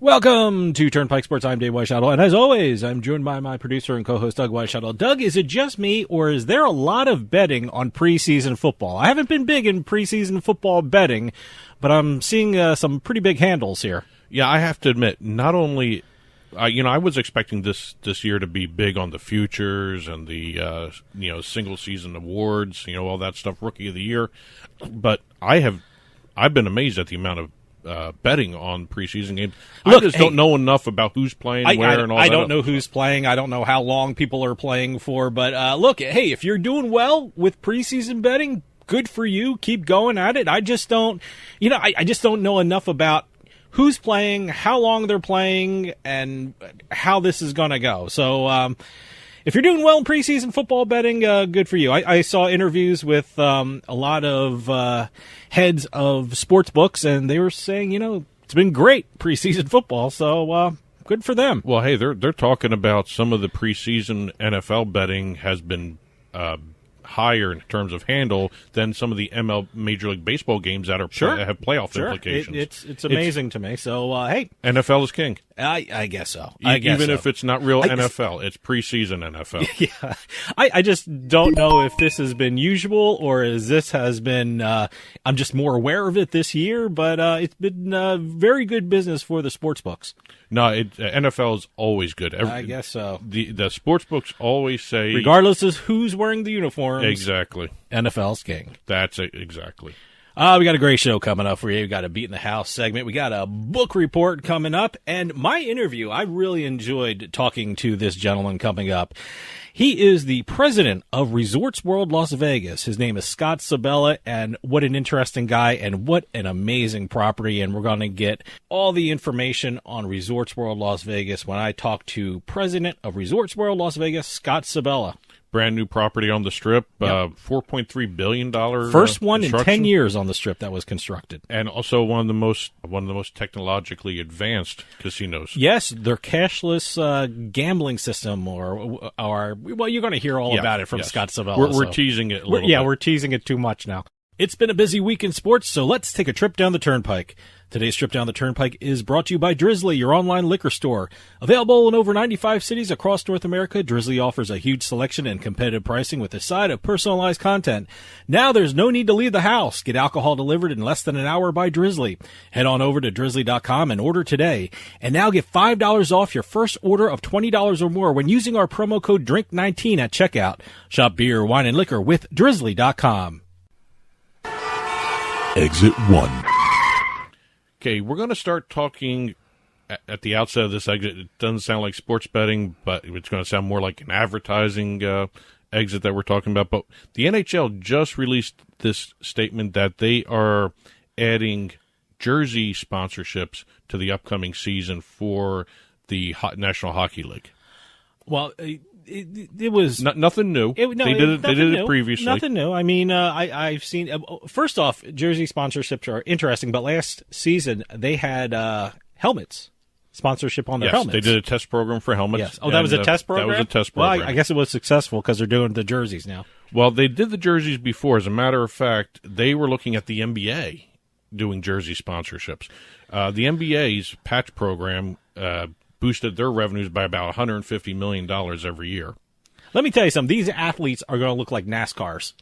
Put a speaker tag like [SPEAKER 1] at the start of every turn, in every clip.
[SPEAKER 1] Welcome to Turnpike Sports. I'm Dave Weischadle, and as always, I'm joined by my producer and co-host, Doug Weischadle. Doug, is it just me, or is there a lot of betting on preseason football? I haven't been big in preseason football betting, but I'm seeing some pretty big handles here.
[SPEAKER 2] Yeah, I have to admit, not only, I was expecting this year to be big on the futures and the, single season awards, all that stuff, Rookie of the Year, but I've been amazed at the amount of betting on preseason games. I just don't know enough about who's playing where and all that.
[SPEAKER 1] I don't know who's playing. I don't know how long people are playing for. But look, hey, if you're doing well with preseason betting, good for you. Keep going at it. I just don't, I just don't know enough about who's playing, how long they're playing, and how this is going to go. So if you're doing well in preseason football betting, good for you. I saw interviews with a lot of heads of sports books, and they were saying, it's been great preseason football, so good for them.
[SPEAKER 2] Well, hey, they're talking about some of the preseason NFL betting has been higher in terms of handle than some of the Major League Baseball games that are have playoff implications.
[SPEAKER 1] It's amazing to me. So, hey.
[SPEAKER 2] NFL is king.
[SPEAKER 1] I guess so.
[SPEAKER 2] Even if it's not real NFL, it's preseason NFL.
[SPEAKER 1] Yeah. I just don't know if this has been usual or as this has been, I'm just more aware of it this year, but it's been very good business for the sports books.
[SPEAKER 2] No, NFL is always good.
[SPEAKER 1] I guess so.
[SPEAKER 2] The sports books always say,
[SPEAKER 1] regardless of who's wearing the uniforms,
[SPEAKER 2] exactly,
[SPEAKER 1] NFL's king.
[SPEAKER 2] That's it, exactly.
[SPEAKER 1] We got a great show coming up for you. We got a Beat in the House segment. We got a book report coming up, and my interview. I really enjoyed talking to this gentleman coming up. He is the president of Resorts World Las Vegas. His name is Scott Sabella, and what an interesting guy and what an amazing property. And we're going to get all the information on Resorts World Las Vegas when I talk to president of Resorts World Las Vegas, Scott Sabella.
[SPEAKER 2] Brand new property on the Strip,
[SPEAKER 1] Yep.
[SPEAKER 2] $4.3 billion.
[SPEAKER 1] First one in 10 years on the Strip that was constructed.
[SPEAKER 2] And also one of the most technologically advanced casinos.
[SPEAKER 1] Yes, their cashless gambling system, or well, you're going to hear all about it from Scott Sabella.
[SPEAKER 2] We're teasing it a little bit.
[SPEAKER 1] We're teasing it too much now. It's been a busy week in sports, so let's take a trip down the Turnpike. Today's trip down the Turnpike is brought to you by Drizzly, your online liquor store. Available in over 95 cities across North America, Drizzly offers a huge selection and competitive pricing with a side of personalized content. Now there's no need to leave the house. Get alcohol delivered in less than an hour by Drizzly. Head on over to drizzly.com and order today. And now get $5 off your first order of $20 or more when using our promo code DRINK19 at checkout. Shop beer, wine, and liquor with drizzly.com.
[SPEAKER 3] Exit 1.
[SPEAKER 2] Okay, we're going to start talking at the outset of this exit. It doesn't sound like sports betting, but it's going to sound more like an advertising exit that we're talking about. But the NHL just released this statement that they are adding jersey sponsorships to the upcoming season for the National Hockey League.
[SPEAKER 1] Well, it was
[SPEAKER 2] nothing new. They did it previously.
[SPEAKER 1] Nothing new. I mean, I've seen. First off, jersey sponsorships are interesting, but last season they had helmets sponsorship on their helmets.
[SPEAKER 2] They did a test program for helmets.
[SPEAKER 1] Yes. Oh, that was a test program.
[SPEAKER 2] That was a test program.
[SPEAKER 1] Well, I guess it was successful because they're doing the jerseys now.
[SPEAKER 2] Well, they did the jerseys before. As a matter of fact, they were looking at the NBA doing jersey sponsorships. The NBA's patch program boosted their revenues by about $150 million every year.
[SPEAKER 1] Let me tell you something. These athletes are going to look like NASCARs.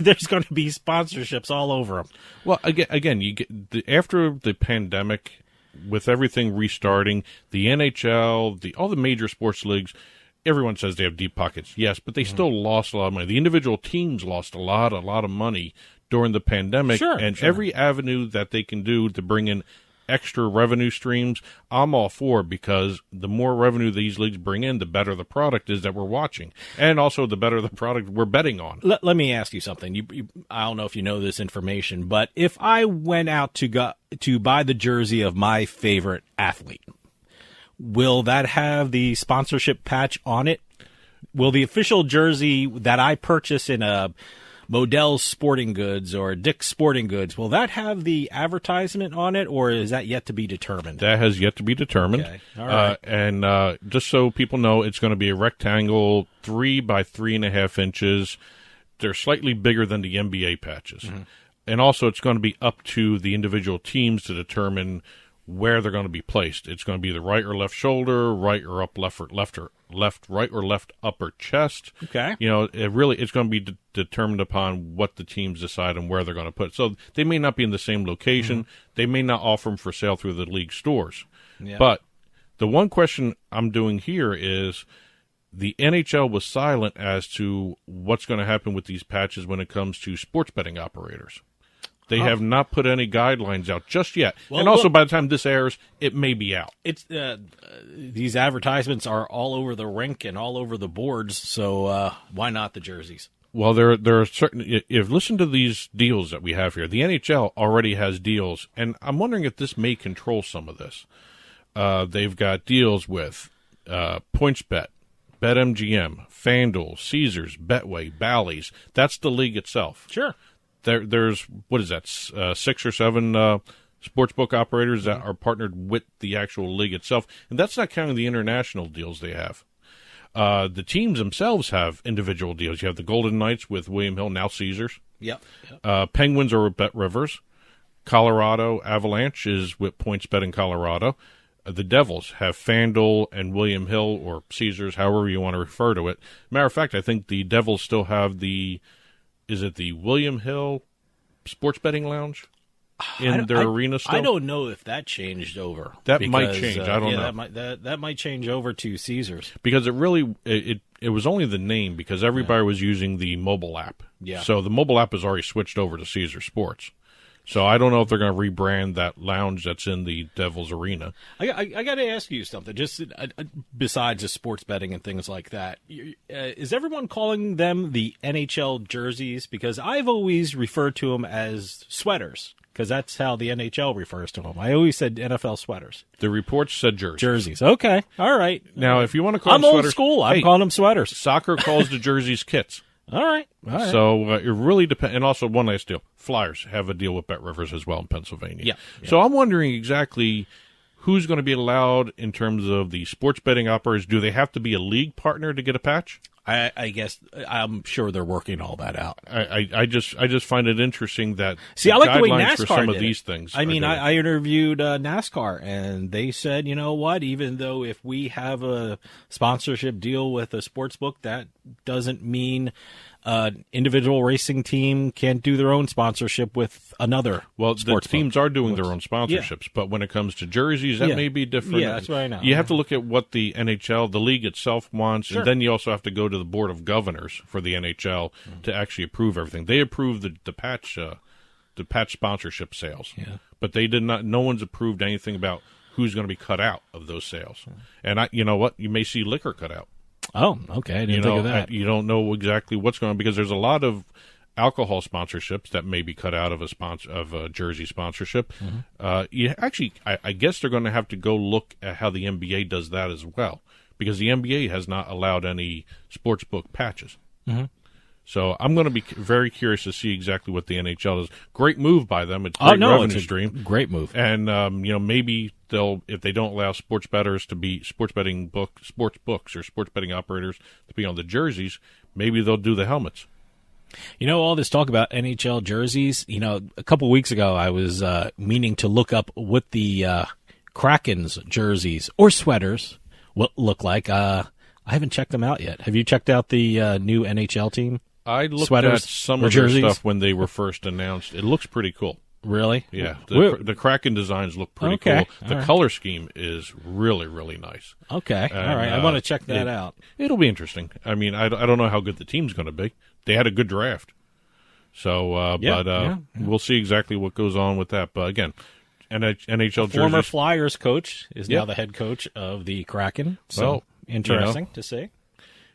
[SPEAKER 1] There's going to be sponsorships all over them.
[SPEAKER 2] Well, again, you get after the pandemic, with everything restarting, the NHL, all the major sports leagues, everyone says they have deep pockets. Yes, but they still lost a lot of money. The individual teams lost a lot of money during the pandemic. Every avenue that they can do to bring in extra revenue streams, I'm all for, because the more revenue these leagues bring in, the better the product is that we're watching, and also the better the product we're betting on.
[SPEAKER 1] Let me ask you something. I don't know if you know this information, but if I went out to buy the jersey of my favorite athlete, will that have the sponsorship patch on it? Will the official jersey that I purchase in a Modell's Sporting Goods or Dick's Sporting Goods, will that have the advertisement on it, or is that yet to be determined?
[SPEAKER 2] That has yet to be determined.
[SPEAKER 1] Okay. All right.
[SPEAKER 2] And just so people know, it's going to be a rectangle 3 by 3.5 inches. They're slightly bigger than the NBA patches. Mm-hmm. And also it's going to be up to the individual teams to determine where they're going to be placed. It's going to be the right or left shoulder, right or up left, right or left upper chest.
[SPEAKER 1] Okay.
[SPEAKER 2] It's going to be determined upon what the teams decide and where they're going to put it. So they may not be in the same location. They may not offer them for sale through the league stores.
[SPEAKER 1] Yeah.
[SPEAKER 2] But the one question I'm doing here is the NHL was silent as to what's going to happen with these patches when it comes to sports betting operators. They have not put any guidelines out just yet.
[SPEAKER 1] Well,
[SPEAKER 2] and also, by the time this airs, it may be out.
[SPEAKER 1] It's these advertisements are all over the rink and all over the boards, so why not the jerseys?
[SPEAKER 2] Well, there are certain. If listen to these deals that we have here, the NHL already has deals, and I'm wondering if this may control some of this. They've got deals with PointsBet, BetMGM, FanDuel, Caesars, Betway, Bally's. That's the league itself.
[SPEAKER 1] Sure.
[SPEAKER 2] There's, what is that, 6 or 7 sportsbook operators that are partnered with the actual league itself, and that's not counting the international deals they have. The teams themselves have individual deals. You have the Golden Knights with William Hill, now Caesars.
[SPEAKER 1] Yep.
[SPEAKER 2] Penguins are with Bet Rivers. Colorado Avalanche is with PointsBet in Colorado. The Devils have FanDuel and William Hill, or Caesars, however you want to refer to it. Matter of fact, I think the Devils still have is it the William Hill Sports Betting Lounge in their arena still?
[SPEAKER 1] I don't know if that changed over.
[SPEAKER 2] That might change. I don't
[SPEAKER 1] know. That might change over to Caesars.
[SPEAKER 2] Because it was only the name, because everybody was using the mobile app.
[SPEAKER 1] Yeah.
[SPEAKER 2] So the mobile app has already switched over to Caesar Sports. So I don't know if they're going to rebrand that lounge that's in the Devils Arena.
[SPEAKER 1] I got to ask you something. Just besides just sports betting and things like that, is everyone calling them the NHL jerseys? Because I've always referred to them as sweaters, because that's how the NHL refers to them. I always said NFL sweaters.
[SPEAKER 2] The reports said jerseys.
[SPEAKER 1] Jerseys. Okay. All right.
[SPEAKER 2] Now, if you want to call
[SPEAKER 1] them
[SPEAKER 2] them
[SPEAKER 1] old
[SPEAKER 2] sweaters,
[SPEAKER 1] school. I'm calling them sweaters.
[SPEAKER 2] Soccer calls the jerseys kits.
[SPEAKER 1] All right.
[SPEAKER 2] So it really depends. And also, one last deal. Flyers have a deal with Bet Rivers as well in Pennsylvania.
[SPEAKER 1] Yeah.
[SPEAKER 2] So I'm wondering exactly who's going to be allowed in terms of the sports betting operators. Do they have to be a league partner to get a patch?
[SPEAKER 1] I guess I'm sure they're working all that out.
[SPEAKER 2] I just find it interesting that
[SPEAKER 1] I like the way
[SPEAKER 2] guidelines
[SPEAKER 1] NASCAR
[SPEAKER 2] for some
[SPEAKER 1] did
[SPEAKER 2] of these things.
[SPEAKER 1] I mean, I interviewed NASCAR, and they said, you know what? Even though if we have a sponsorship deal with a sports book, that doesn't mean individual racing team can't do their own sponsorship with another.
[SPEAKER 2] Well,
[SPEAKER 1] sports
[SPEAKER 2] the teams
[SPEAKER 1] book.
[SPEAKER 2] are doing their own sponsorships, but when it comes to jerseys, that may be different.
[SPEAKER 1] Yeah, that's what I know.
[SPEAKER 2] You have to look at what the NHL, the league itself wants, and then you also have to go to the Board of Governors for the NHL to actually approve everything. They approve the patch sponsorship sales, but they did not. No one's approved anything about who's going to be cut out of those sales. And you know what? You may see liquor cut out.
[SPEAKER 1] Oh, okay. I didn't think of that.
[SPEAKER 2] You don't know exactly what's going on, because there's a lot of alcohol sponsorships that may be cut out of a jersey sponsorship. I guess they're going to have to go look at how the NBA does that as well, because the NBA has not allowed any sportsbook patches. So I'm going to be very curious to see exactly what the NHL does. Great move by them. It's a great revenue stream.
[SPEAKER 1] Great move.
[SPEAKER 2] And maybe if they don't allow sports bettors to be sports books or sports betting operators to be on the jerseys, maybe they'll do the helmets.
[SPEAKER 1] All this talk about NHL jerseys, a couple weeks ago I was meaning to look up what the Kraken's jerseys or sweaters look like. I haven't checked them out yet. Have you checked out the new NHL team?
[SPEAKER 2] I looked
[SPEAKER 1] sweaters
[SPEAKER 2] at some of their stuff when they were first announced. It looks pretty cool.
[SPEAKER 1] Really?
[SPEAKER 2] Yeah. The Kraken designs look pretty cool. The color scheme is really, really nice.
[SPEAKER 1] Okay. And, all right. I want to check that out.
[SPEAKER 2] It'll be interesting. I mean, I don't know how good the team's going to be. They had a good draft. So, we'll see exactly what goes on with that. But again, NHL jerseys.
[SPEAKER 1] Former Flyers coach is now the head coach of the Kraken. So, interesting to see.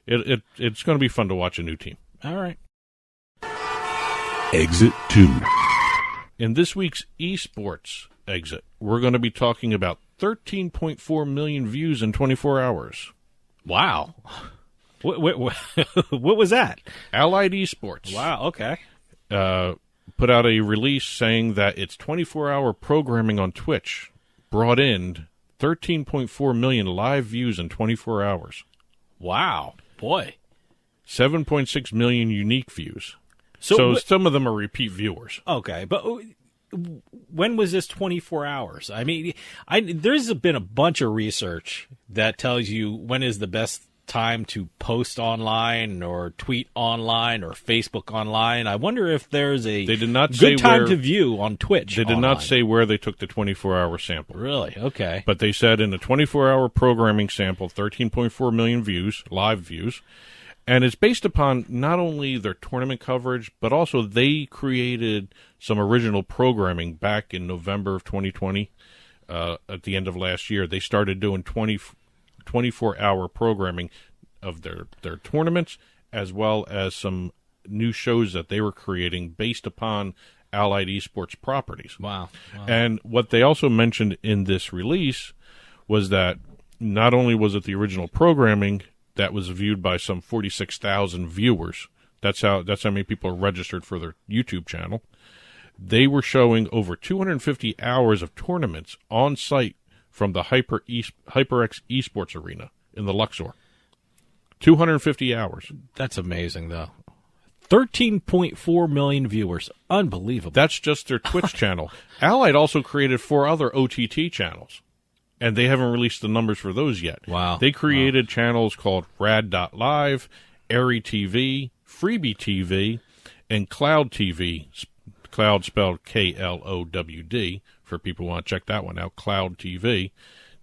[SPEAKER 2] It's going to be fun to watch a new team.
[SPEAKER 1] All right.
[SPEAKER 3] Exit 2.
[SPEAKER 2] In this week's esports exit, we're going to be talking about 13.4 million views in 24 hours.
[SPEAKER 1] Wow. What was that?
[SPEAKER 2] Allied Esports.
[SPEAKER 1] Wow, okay.
[SPEAKER 2] Put out a release saying that its 24-hour programming on Twitch brought in 13.4 million live views in 24 hours.
[SPEAKER 1] Wow. Boy.
[SPEAKER 2] 7.6 million unique views. So some of them are repeat viewers.
[SPEAKER 1] Okay, but when was this 24 hours? I mean, there's been a bunch of research that tells you when is the best time to post online or tweet online or Facebook online. I wonder if there's a
[SPEAKER 2] they did not
[SPEAKER 1] good
[SPEAKER 2] say
[SPEAKER 1] time
[SPEAKER 2] where,
[SPEAKER 1] to view on Twitch.
[SPEAKER 2] They did
[SPEAKER 1] online.
[SPEAKER 2] not say where they took the 24-hour sample.
[SPEAKER 1] Really? Okay.
[SPEAKER 2] But they said in the 24-hour programming sample, 13.4 million views, live views. And it's based upon not only their tournament coverage, but also they created some original programming back in November of 2020. At the end of last year, they started doing 24-hour programming of their tournaments, as well as some new shows that they were creating based upon Allied Esports properties.
[SPEAKER 1] Wow.
[SPEAKER 2] And what they also mentioned in this release was that not only was it the original programming that was viewed by some 46,000 viewers. That's how many people are registered for their YouTube channel. They were showing over 250 hours of tournaments on site from the HyperX Esports Arena in the Luxor. 250 hours.
[SPEAKER 1] That's amazing, though. 13.4 million viewers. Unbelievable.
[SPEAKER 2] That's just their Twitch channel. Allied also created 4 other OTT channels, and they haven't released the numbers for those yet.
[SPEAKER 1] Wow.
[SPEAKER 2] They created channels called Rad.Live, Airy TV, Freebie TV, and Cloud TV. Cloud spelled KLOWD for people who want to check that one out. Cloud TV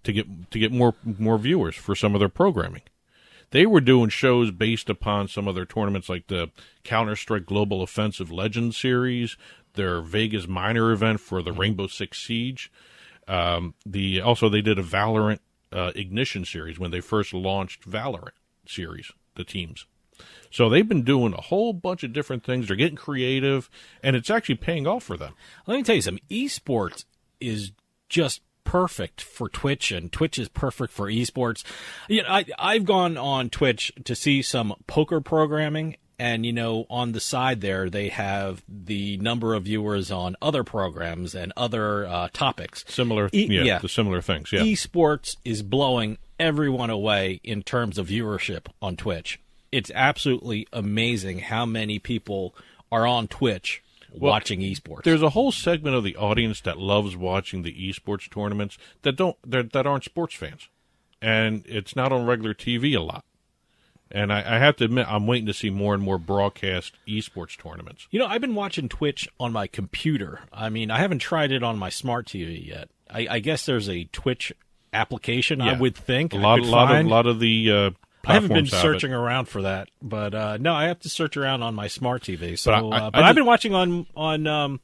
[SPEAKER 2] to get more viewers for some of their programming. They were doing shows based upon some of their tournaments, like the Counter-Strike Global Offensive Legends series, their Vegas minor event for the Rainbow Six Siege. Also they did a Valorant Ignition series when they first launched Valorant series, the teams. So they've been doing a whole bunch of different things. They're getting creative, and it's actually paying off for them.
[SPEAKER 1] Let me tell you something. Esports is just perfect for Twitch, and Twitch is perfect for esports. You know, I've gone on Twitch to see some poker programming, and, you know, on the side there, they have the number of viewers on other programs and other topics.
[SPEAKER 2] The similar things, yeah.
[SPEAKER 1] Esports is blowing everyone away in terms of viewership on Twitch. It's absolutely amazing how many people are on Twitch watching esports.
[SPEAKER 2] There's a whole segment of the audience that loves watching the esports tournaments that aren't sports fans, and it's not on regular TV a lot. And I have to admit, I'm waiting to see more and more broadcast esports tournaments.
[SPEAKER 1] You know, I've been watching Twitch on my computer. I mean, I haven't tried it on my smart TV yet. I guess there's a Twitch application. I would think
[SPEAKER 2] a lot of the.
[SPEAKER 1] I haven't been searching around for that, but no, I have to search around on my smart TV. So, but I've been watching on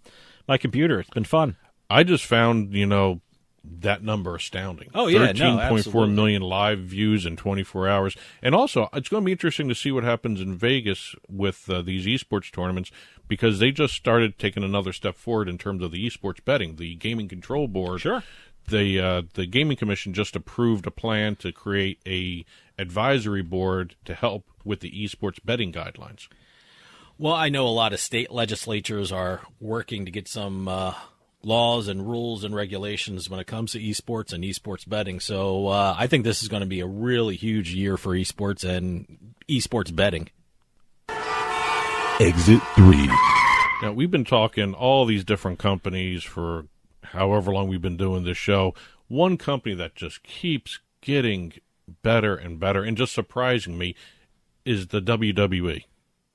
[SPEAKER 1] my computer. It's been fun.
[SPEAKER 2] I just found, that number astounding.
[SPEAKER 1] Oh, yeah,
[SPEAKER 2] 13.4 million live views in 24 hours. And also, it's going to be interesting to see what happens in Vegas with these esports tournaments, because they just started taking another step forward in terms of the esports betting. The Gaming Control Board,
[SPEAKER 1] sure.
[SPEAKER 2] The Gaming Commission just approved a plan to create a advisory board to help with the esports betting guidelines.
[SPEAKER 1] Well, I know a lot of state legislatures are working to get some laws and rules and regulations when it comes to esports and esports betting. So I think this is going to be a really huge year for esports and esports betting.
[SPEAKER 3] Exit 3.
[SPEAKER 2] Now, we've been talking all these different companies for however long we've been doing this show. One company that just keeps getting better and better and just surprising me is the WWE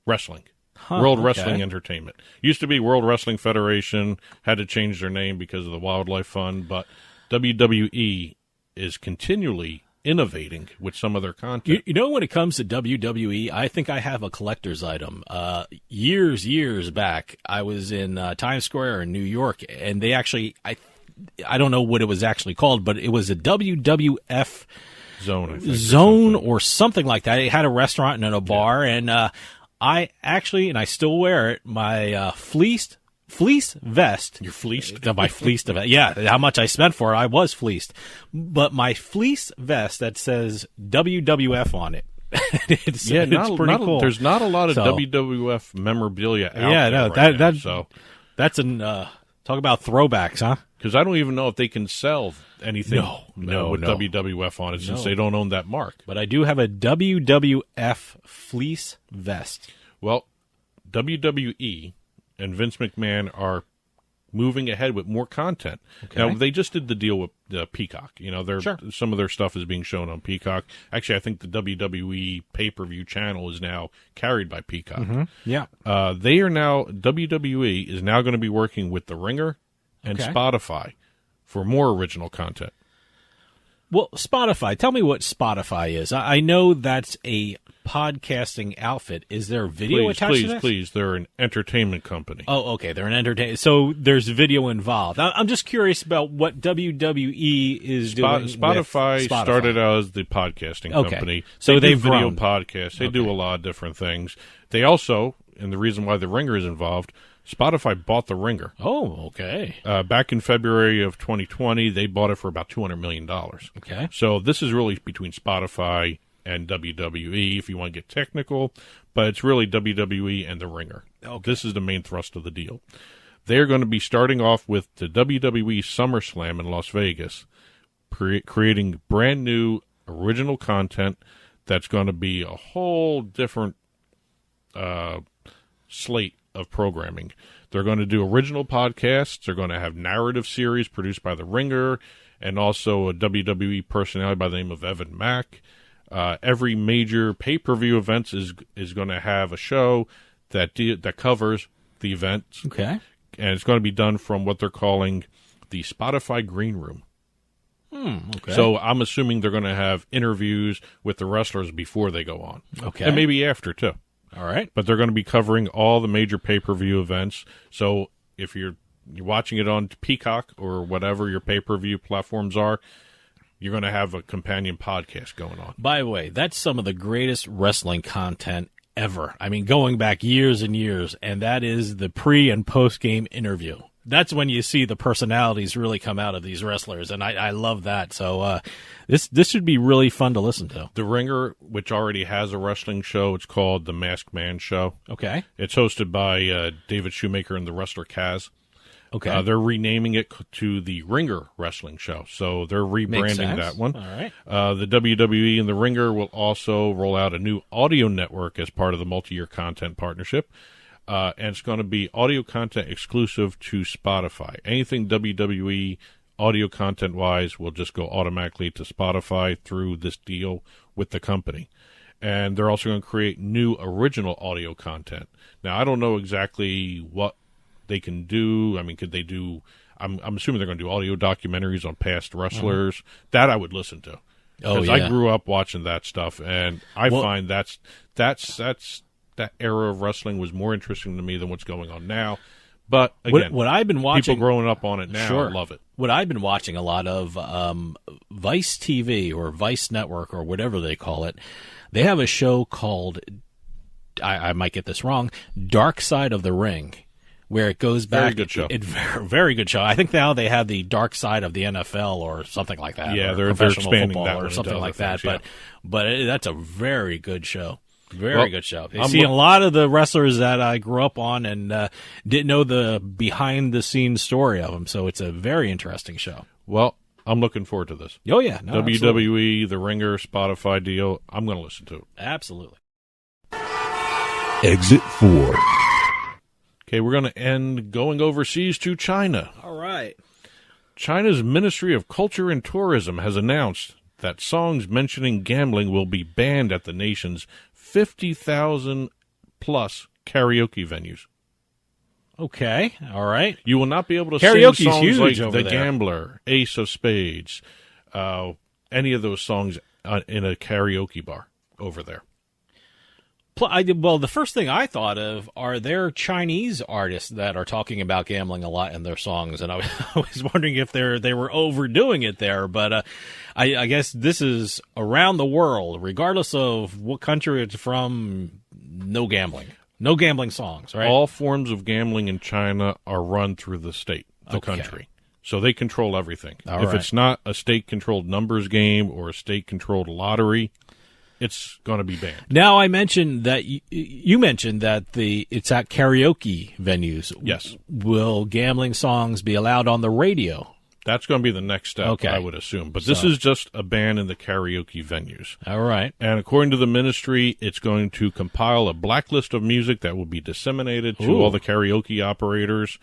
[SPEAKER 2] wrestling. World Wrestling Entertainment. Used to be World Wrestling Federation, had to change their name because of the Wildlife Fund, but WWE is continually innovating with some of their content.
[SPEAKER 1] You know, when it comes to WWE, I think I have a collector's item. Years back, I was in Times Square in New York, and they actually, I don't know what it was actually called, but it was a WWF
[SPEAKER 2] Zone, I think,
[SPEAKER 1] zone or something like that. It had a restaurant and a bar, and I actually, and I still wear it, my fleece vest.
[SPEAKER 2] You're fleeced?
[SPEAKER 1] My fleeced vest. Yeah, how much I spent for it, I was fleeced. But my fleece vest that says WWF on it. It's pretty cool.
[SPEAKER 2] There's not a lot of WWF memorabilia out there so
[SPEAKER 1] that's an talk about throwbacks, huh?
[SPEAKER 2] Because I don't even know if they can sell anything with
[SPEAKER 1] no.
[SPEAKER 2] WWF on it since they don't own that mark.
[SPEAKER 1] But I do have a WWF fleece vest.
[SPEAKER 2] Well, WWE and Vince McMahon are moving ahead with more content.
[SPEAKER 1] Okay.
[SPEAKER 2] Now, they just did the deal with Peacock. You know,
[SPEAKER 1] Sure.
[SPEAKER 2] some of their stuff is being shown on Peacock. Actually, I think the WWE pay-per-view channel is now carried by Peacock.
[SPEAKER 1] Mm-hmm. Yeah.
[SPEAKER 2] WWE is now going to be working with The Ringer and
[SPEAKER 1] Okay.
[SPEAKER 2] Spotify for more original content.
[SPEAKER 1] Well, Spotify. Tell me what Spotify is. I know that's a podcasting outfit. Is there video attached to this?
[SPEAKER 2] Please. They're an entertainment company.
[SPEAKER 1] Oh, okay. They're an entertainment. So there's video involved. I'm just curious about what WWE is doing.
[SPEAKER 2] Spotify
[SPEAKER 1] with Spotify
[SPEAKER 2] started out as the podcasting company.
[SPEAKER 1] So
[SPEAKER 2] they do
[SPEAKER 1] they've
[SPEAKER 2] video
[SPEAKER 1] grown.
[SPEAKER 2] podcasts. They do a lot of different things. They also, and the reason why The Ringer is involved, Spotify bought The Ringer.
[SPEAKER 1] Oh, okay.
[SPEAKER 2] Back in February of 2020, they bought it for about $200 million.
[SPEAKER 1] Okay.
[SPEAKER 2] So this is really between Spotify and WWE, if you want to get technical, but it's really WWE and The Ringer.
[SPEAKER 1] Okay.
[SPEAKER 2] This is the main thrust of the deal. They're going to be starting off with the WWE SummerSlam in Las Vegas, creating brand new original content that's going to be a whole different slate of programming. They're going to do original podcasts. They're going to have narrative series produced by The Ringer and also a WWE personality by the name of Evan Mack. Every major pay-per-view event is going to have a show that covers the events.
[SPEAKER 1] Okay.
[SPEAKER 2] And it's going to be done from what they're calling the Spotify Green Room.
[SPEAKER 1] Okay.
[SPEAKER 2] So I'm assuming they're going to have interviews with the wrestlers before they go on.
[SPEAKER 1] Okay.
[SPEAKER 2] And maybe after, too.
[SPEAKER 1] All right.
[SPEAKER 2] But they're going to be covering all the major pay-per-view events. So if you're watching it on Peacock or whatever your pay-per-view platforms are, you're going to have a companion podcast going on.
[SPEAKER 1] By the way, that's some of the greatest wrestling content ever. I mean, going back years and years, and that is the pre- and post-game interview. That's when you see the personalities really come out of these wrestlers, and I love that. So this should be really fun to listen to.
[SPEAKER 2] The Ringer, which already has a wrestling show, it's called The Masked Man Show.
[SPEAKER 1] Okay.
[SPEAKER 2] It's hosted by David Shoemaker and the wrestler Kaz.
[SPEAKER 1] Okay.
[SPEAKER 2] They're renaming it to the Ringer Wrestling Show, so they're rebranding that one.
[SPEAKER 1] All right.
[SPEAKER 2] The WWE and the Ringer will also roll out a new audio network as part of the multi-year content partnership, and it's going to be audio content exclusive to Spotify. Anything WWE audio content-wise will just go automatically to Spotify through this deal with the company. And they're also going to create new original audio content. Now, I don't know exactly what they can do. I mean, could they do? I'm assuming they're going to do audio documentaries on past wrestlers. That I would listen to.
[SPEAKER 1] Oh,
[SPEAKER 2] Because
[SPEAKER 1] yeah.
[SPEAKER 2] I grew up watching that stuff, and I find that era of wrestling was more interesting to me than what's going on now. But again,
[SPEAKER 1] What I've been watching,
[SPEAKER 2] people growing up on it now
[SPEAKER 1] Sure.
[SPEAKER 2] love it.
[SPEAKER 1] What I've been watching a lot of, Vice TV or Vice Network or whatever they call it, they have a show called, I might get this wrong, Dark Side of the Ring, where it goes back.
[SPEAKER 2] Very good show.
[SPEAKER 1] Very good show. I think now they have the Dark Side of the NFL or something like that.
[SPEAKER 2] Yeah,
[SPEAKER 1] or
[SPEAKER 2] they're
[SPEAKER 1] professional
[SPEAKER 2] expanding
[SPEAKER 1] football
[SPEAKER 2] that
[SPEAKER 1] or
[SPEAKER 2] one
[SPEAKER 1] something
[SPEAKER 2] into
[SPEAKER 1] like
[SPEAKER 2] other
[SPEAKER 1] that.
[SPEAKER 2] things,
[SPEAKER 1] But that's a very good show. Very
[SPEAKER 2] Well,
[SPEAKER 1] good show.
[SPEAKER 2] I'm
[SPEAKER 1] See a lot of the wrestlers that I grew up on and didn't know the behind-the-scenes story of them, so it's a very interesting show.
[SPEAKER 2] Well, I'm looking forward to this.
[SPEAKER 1] Oh, yeah. No,
[SPEAKER 2] WWE,
[SPEAKER 1] absolutely.
[SPEAKER 2] The Ringer, Spotify deal. I'm going to listen to it.
[SPEAKER 1] Absolutely.
[SPEAKER 3] Exit 4.
[SPEAKER 2] Okay, we're going to end going overseas to China.
[SPEAKER 1] All right.
[SPEAKER 2] China's Ministry of Culture and Tourism has announced that songs mentioning gambling will be banned at the nation's 50,000-plus karaoke venues.
[SPEAKER 1] Okay. All right.
[SPEAKER 2] You will not be able to
[SPEAKER 1] Karaoke's
[SPEAKER 2] sing songs
[SPEAKER 1] huge
[SPEAKER 2] like
[SPEAKER 1] over
[SPEAKER 2] The
[SPEAKER 1] there.
[SPEAKER 2] Gambler, Ace of Spades, any of those songs in a karaoke bar over there.
[SPEAKER 1] Well, the first thing I thought of are there Chinese artists that are talking about gambling a lot in their songs, and I was wondering if they were overdoing it there. But I guess this is around the world, regardless of what country it's from. No gambling songs, right?
[SPEAKER 2] All forms of gambling in China are run through the state, the
[SPEAKER 1] Okay.
[SPEAKER 2] country. So they control everything.
[SPEAKER 1] All
[SPEAKER 2] if
[SPEAKER 1] right.
[SPEAKER 2] it's not a state-controlled numbers game or a state-controlled lottery, it's going to be banned.
[SPEAKER 1] Now I mentioned that you mentioned that it's at karaoke venues.
[SPEAKER 2] Yes.
[SPEAKER 1] Will gambling songs be allowed on the radio?
[SPEAKER 2] That's going to be the next step,
[SPEAKER 1] Okay.
[SPEAKER 2] I would assume. But this is just a ban in the karaoke venues.
[SPEAKER 1] All right.
[SPEAKER 2] And according to the ministry, it's going to compile a blacklist of music that will be disseminated to
[SPEAKER 1] Ooh.
[SPEAKER 2] all the karaoke operators.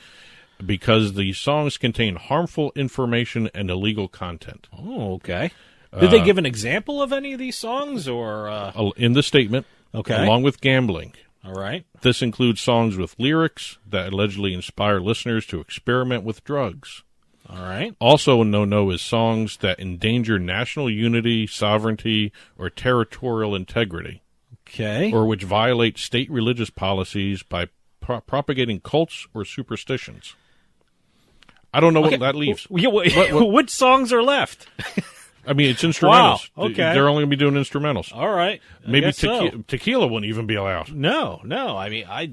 [SPEAKER 2] because the songs contain harmful information and illegal content.
[SPEAKER 1] Oh, okay. Did they give an example of any of these songs, or
[SPEAKER 2] in the statement?
[SPEAKER 1] Okay.
[SPEAKER 2] Along with gambling.
[SPEAKER 1] All right.
[SPEAKER 2] This includes songs with lyrics that allegedly inspire listeners to experiment with drugs.
[SPEAKER 1] All right.
[SPEAKER 2] Also a no-no is songs that endanger national unity, sovereignty, or territorial integrity.
[SPEAKER 1] Okay.
[SPEAKER 2] Or which violate state religious policies by propagating cults or superstitions. I don't know what that leaves.
[SPEAKER 1] Which songs are left?
[SPEAKER 2] I mean, it's instrumentals.
[SPEAKER 1] Wow. Okay.
[SPEAKER 2] They're only going to be doing instrumentals.
[SPEAKER 1] All right.
[SPEAKER 2] Maybe tequila wouldn't even be allowed.
[SPEAKER 1] No. I mean,
[SPEAKER 2] I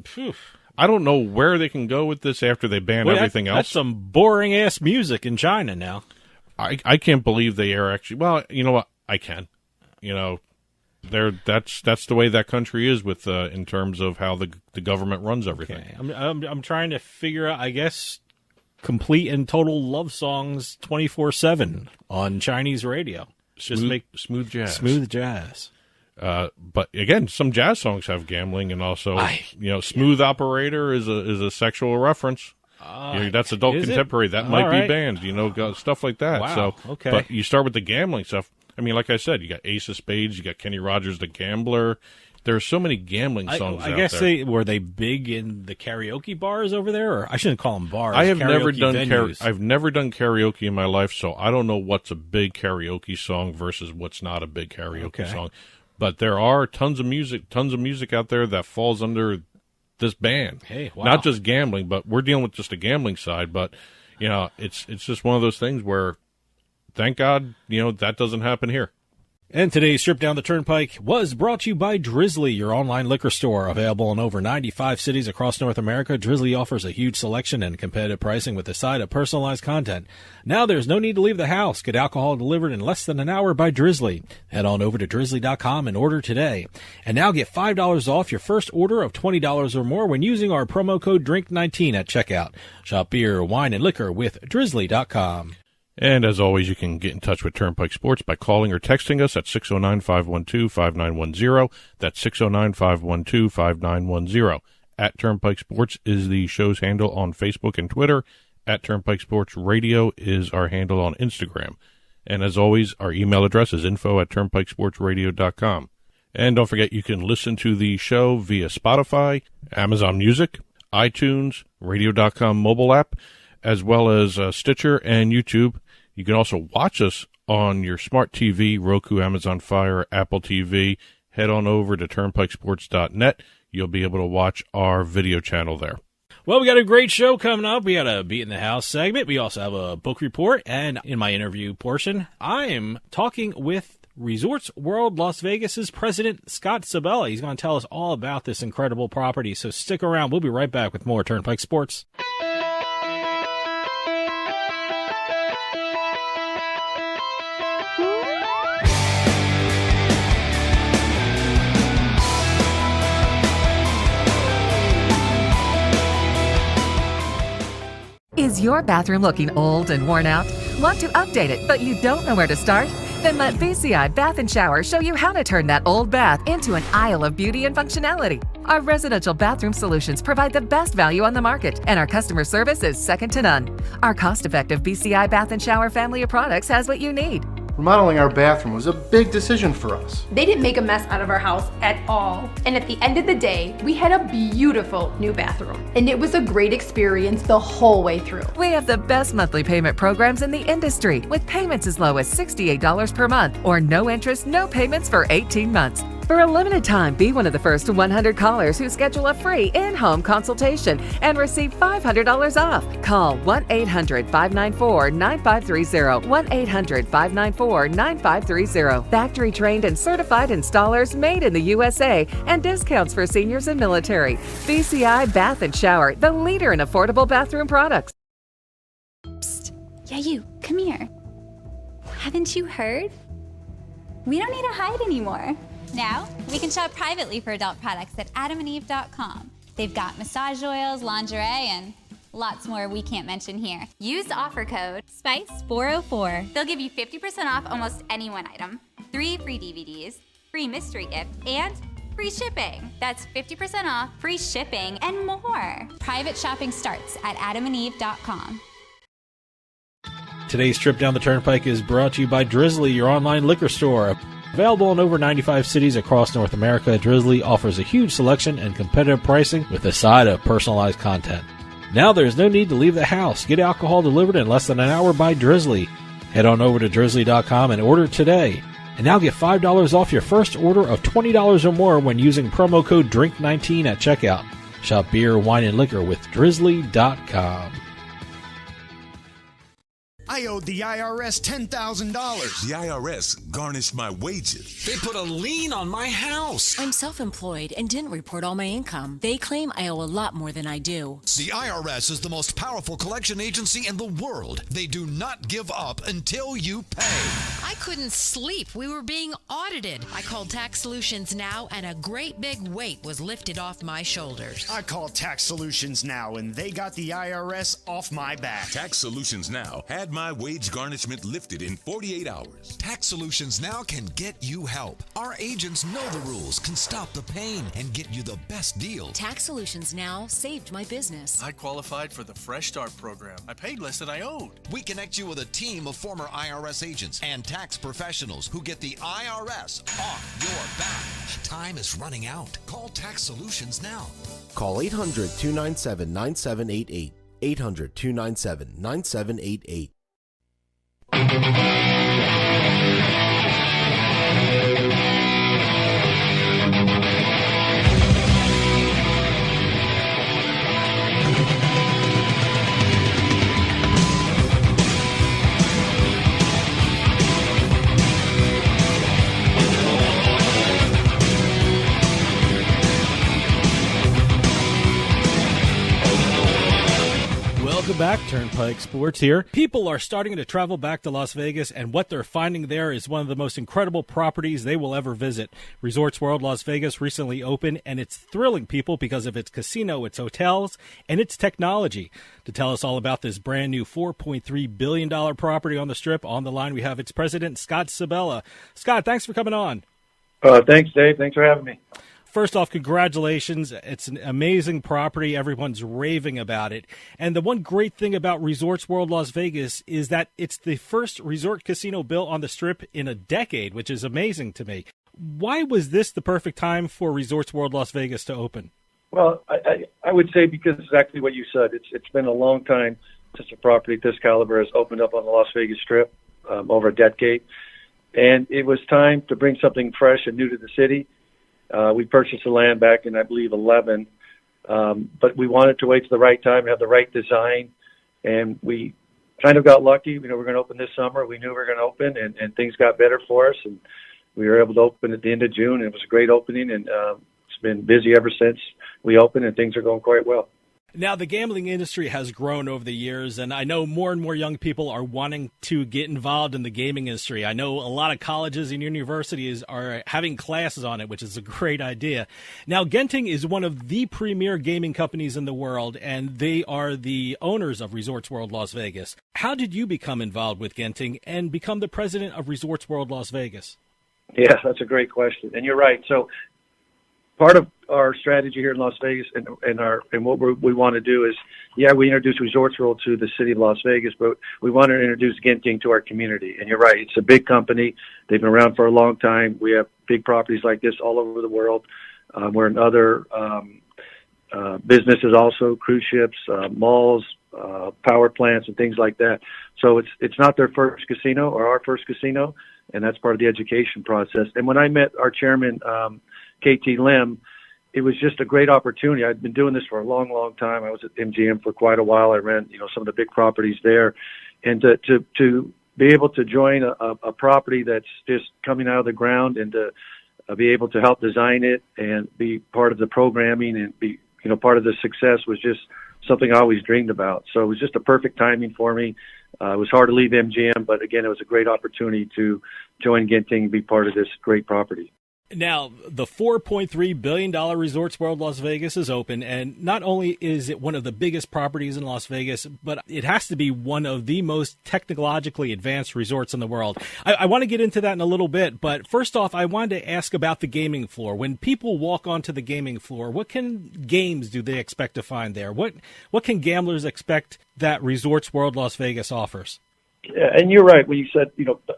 [SPEAKER 2] don't know where they can go with this after they ban everything else.
[SPEAKER 1] That's some boring-ass music in China now.
[SPEAKER 2] I can't believe they are actually... Well, you know what? I can. You know, that's the way that country is with in terms of how the government runs everything.
[SPEAKER 1] Okay. I'm trying to figure out, I guess, complete and total love songs 24/7 on Chinese radio.
[SPEAKER 2] Smooth jazz.
[SPEAKER 1] Smooth jazz.
[SPEAKER 2] But again, some jazz songs have gambling, and also, Smooth Operator is a sexual reference. That's adult contemporary. That might be banned. Stuff like that.
[SPEAKER 1] Wow.
[SPEAKER 2] So,
[SPEAKER 1] okay.
[SPEAKER 2] But you start with the gambling stuff. I mean, like I said, you got Ace of Spades, you got Kenny Rogers the Gambler. There are so many gambling songs
[SPEAKER 1] I
[SPEAKER 2] out
[SPEAKER 1] guess
[SPEAKER 2] there.
[SPEAKER 1] were they big in the karaoke bars over there? Or I shouldn't call them bars.
[SPEAKER 2] I have never
[SPEAKER 1] karaoke
[SPEAKER 2] done
[SPEAKER 1] venues.
[SPEAKER 2] I've never done karaoke in my life, so I don't know what's a big karaoke song versus what's not a big karaoke song. But there are tons of music out there that falls under this ban.
[SPEAKER 1] Hey, wow.
[SPEAKER 2] Not just gambling, but we're dealing with just the gambling side. But it's just one of those things where, thank God, that doesn't happen here.
[SPEAKER 1] And today's Trip Down the Turnpike was brought to you by Drizzly, your online liquor store. Available in over 95 cities across North America, Drizzly offers a huge selection and competitive pricing with a side of personalized content. Now there's no need to leave the house. Get alcohol delivered in less than an hour by Drizzly. Head on over to drizzly.com and order today. And now get $5 off your first order of $20 or more when using our promo code DRINK19 at checkout. Shop beer, wine, and liquor with drizzly.com.
[SPEAKER 2] And as always, you can get in touch with Turnpike Sports by calling or texting us at 609-512-5910. That's 609-512-5910. At Turnpike Sports is the show's handle on Facebook and Twitter. At Turnpike Sports Radio is our handle on Instagram. And as always, our email address is info@turnpikesportsradio.com. And don't forget, you can listen to the show via Spotify, Amazon Music, iTunes, radio.com mobile app, as well as Stitcher and YouTube. You can also watch us on your smart TV, Roku, Amazon Fire, Apple TV. Head on over to turnpikesports.net. You'll be able to watch our video channel there.
[SPEAKER 1] Well, we got a great show coming up. We got a Beat in the House segment. We also have a book report. And in my interview portion, I am talking with Resorts World Las Vegas's president, Scott Sabella. He's going to tell us all about this incredible property. So stick around. We'll be right back with more Turnpike Sports.
[SPEAKER 3] Is your bathroom looking old and worn out? Want to update it, but you don't know where to start? Then let BCI Bath & Shower show you how to turn that old bath into an aisle of beauty and functionality. Our residential bathroom solutions provide the best value on the market, and our customer service is second to none. Our cost-effective BCI Bath & Shower family of products has what you need.
[SPEAKER 4] Remodeling our bathroom was a big decision for us.
[SPEAKER 5] They didn't make a mess out of our house at all. And at the end of the day, we had a beautiful new bathroom. And it was a great experience the whole way through.
[SPEAKER 3] We have the best monthly payment programs in the industry, with payments as low as $68 per month or no interest, no payments for 18 months. For a limited time, be one of the first 100 callers who schedule a free in-home consultation and receive $500 off. Call 1-800-594-9530, 1-800-594-9530. Factory-trained and certified installers made in the USA and discounts for seniors and military. BCI Bath & Shower, the leader in affordable bathroom products.
[SPEAKER 6] Psst. Yeah, you. Come here. Haven't you heard? We don't need to hide anymore. Now, we can shop privately for adult products at adamandeve.com. They've got massage oils, lingerie, and lots more we can't mention here. Use the offer code SPICE404. They'll give you 50% off almost any one item, 3 free DVDs, free mystery gift, and free shipping. That's 50% off, free shipping, and more. Private shopping starts at adamandeve.com.
[SPEAKER 1] Today's trip down the Turnpike is brought to you by Drizzly, your online liquor store. Available in over 95 cities across North America, Drizzly offers a huge selection and competitive pricing with a side of personalized content. Now there's no need to leave the house. Get alcohol delivered in less than an hour by Drizzly. Head on over to drizzly.com and order today. And now get $5 off your first order of $20 or more when using promo code DRINK19 at checkout. Shop beer, wine, and liquor with drizzly.com.
[SPEAKER 7] I owed the IRS $10,000.
[SPEAKER 8] The IRS garnished my wages.
[SPEAKER 9] They put a lien on my house.
[SPEAKER 10] I'm self-employed and didn't report all my income. They claim I owe a lot more than I do.
[SPEAKER 7] The IRS is the most powerful collection agency in the world. They do not give up until you pay.
[SPEAKER 11] I couldn't sleep. We were being audited. I called Tax Solutions Now, and a great big weight was lifted off my shoulders.
[SPEAKER 7] I called Tax Solutions Now, and they got the IRS off my back.
[SPEAKER 8] Tax Solutions Now had my wage garnishment lifted in 48 hours.
[SPEAKER 12] Tax Solutions Now can get you help. Our agents know the rules, can stop the pain, and get you the best deal.
[SPEAKER 10] Tax Solutions Now saved my business.
[SPEAKER 13] I qualified for the Fresh Start program. I paid less than I owed.
[SPEAKER 12] We connect you with a team of former IRS agents and tax professionals who get the IRS off your back. Time is running out. Call Tax Solutions now.
[SPEAKER 14] Call 800-297-9788. 800-297-9788.
[SPEAKER 1] Welcome back, Turnpike Sports here. People are starting to travel back to Las Vegas, and what they're finding there is one of the most incredible properties they will ever visit. Resorts World Las Vegas recently opened, and it's thrilling people because of its casino, its hotels, and its technology. To tell us all about this brand new $4.3 billion property on the Strip, on the line we have its president, Scott Sabella. Scott, thanks for coming on.
[SPEAKER 15] Thanks, Dave. Thanks for having me.
[SPEAKER 1] First off, congratulations. It's an amazing property. Everyone's raving about it. And the one great thing about Resorts World Las Vegas is that it's the first resort casino built on the Strip in a decade, which is amazing to me. Why was this the perfect time for Resorts World Las Vegas to open?
[SPEAKER 15] Well, I would say because exactly what you said. It's been a long time since a property this caliber has opened up on the Las Vegas Strip, over a decade. And it was time to bring something fresh and new to the city. We purchased the land back in, I believe, 2011, but we wanted to wait to the right time, have the right design, and we kind of got lucky. We're going to open this summer. We knew we were going to open, and things got better for us, and we were able to open at the end of June. It was a great opening, and it's been busy ever since we opened, and things are going quite well.
[SPEAKER 1] Now, the gambling industry has grown over the years, and I know more and more young people are wanting to get involved in the gaming industry. I know a lot of colleges and universities are having classes on it, which is a great idea. Now, Genting is one of the premier gaming companies in the world, and they are the owners of Resorts World Las Vegas. How did you become involved with Genting and become the president of Resorts World Las Vegas?
[SPEAKER 15] Yeah, that's a great question, and you're right. So part of our strategy here in Las Vegas and what we want to do is, we introduce Resorts World to the city of Las Vegas, but we want to introduce Genting to our community. And you're right, it's a big company. They've been around for a long time. We have big properties like this all over the world. We're in other businesses also, cruise ships, malls, power plants, and things like that. So it's not their first casino or our first casino, and that's part of the education process. And when I met our chairman, KT Lim, it was just a great opportunity. I'd been doing this for a long, long time. I was at MGM for quite a while. I ran, some of the big properties there, and to be able to join a property that's just coming out of the ground and to be able to help design it and be part of the programming and be, part of the success was just something I always dreamed about. So it was just a perfect timing for me. It was hard to leave MGM, but again, it was a great opportunity to join Genting and be part of this great property.
[SPEAKER 1] Now, the $4.3 billion Resorts World Las Vegas is open, and not only is it one of the biggest properties in Las Vegas, but it has to be one of the most technologically advanced resorts in the world. I want to get into that in a little bit, but first off, I wanted to ask about the gaming floor. When people walk onto the gaming floor, what games do they expect to find there? What can gamblers expect that Resorts World Las Vegas offers?
[SPEAKER 15] Yeah, and you're right when you said,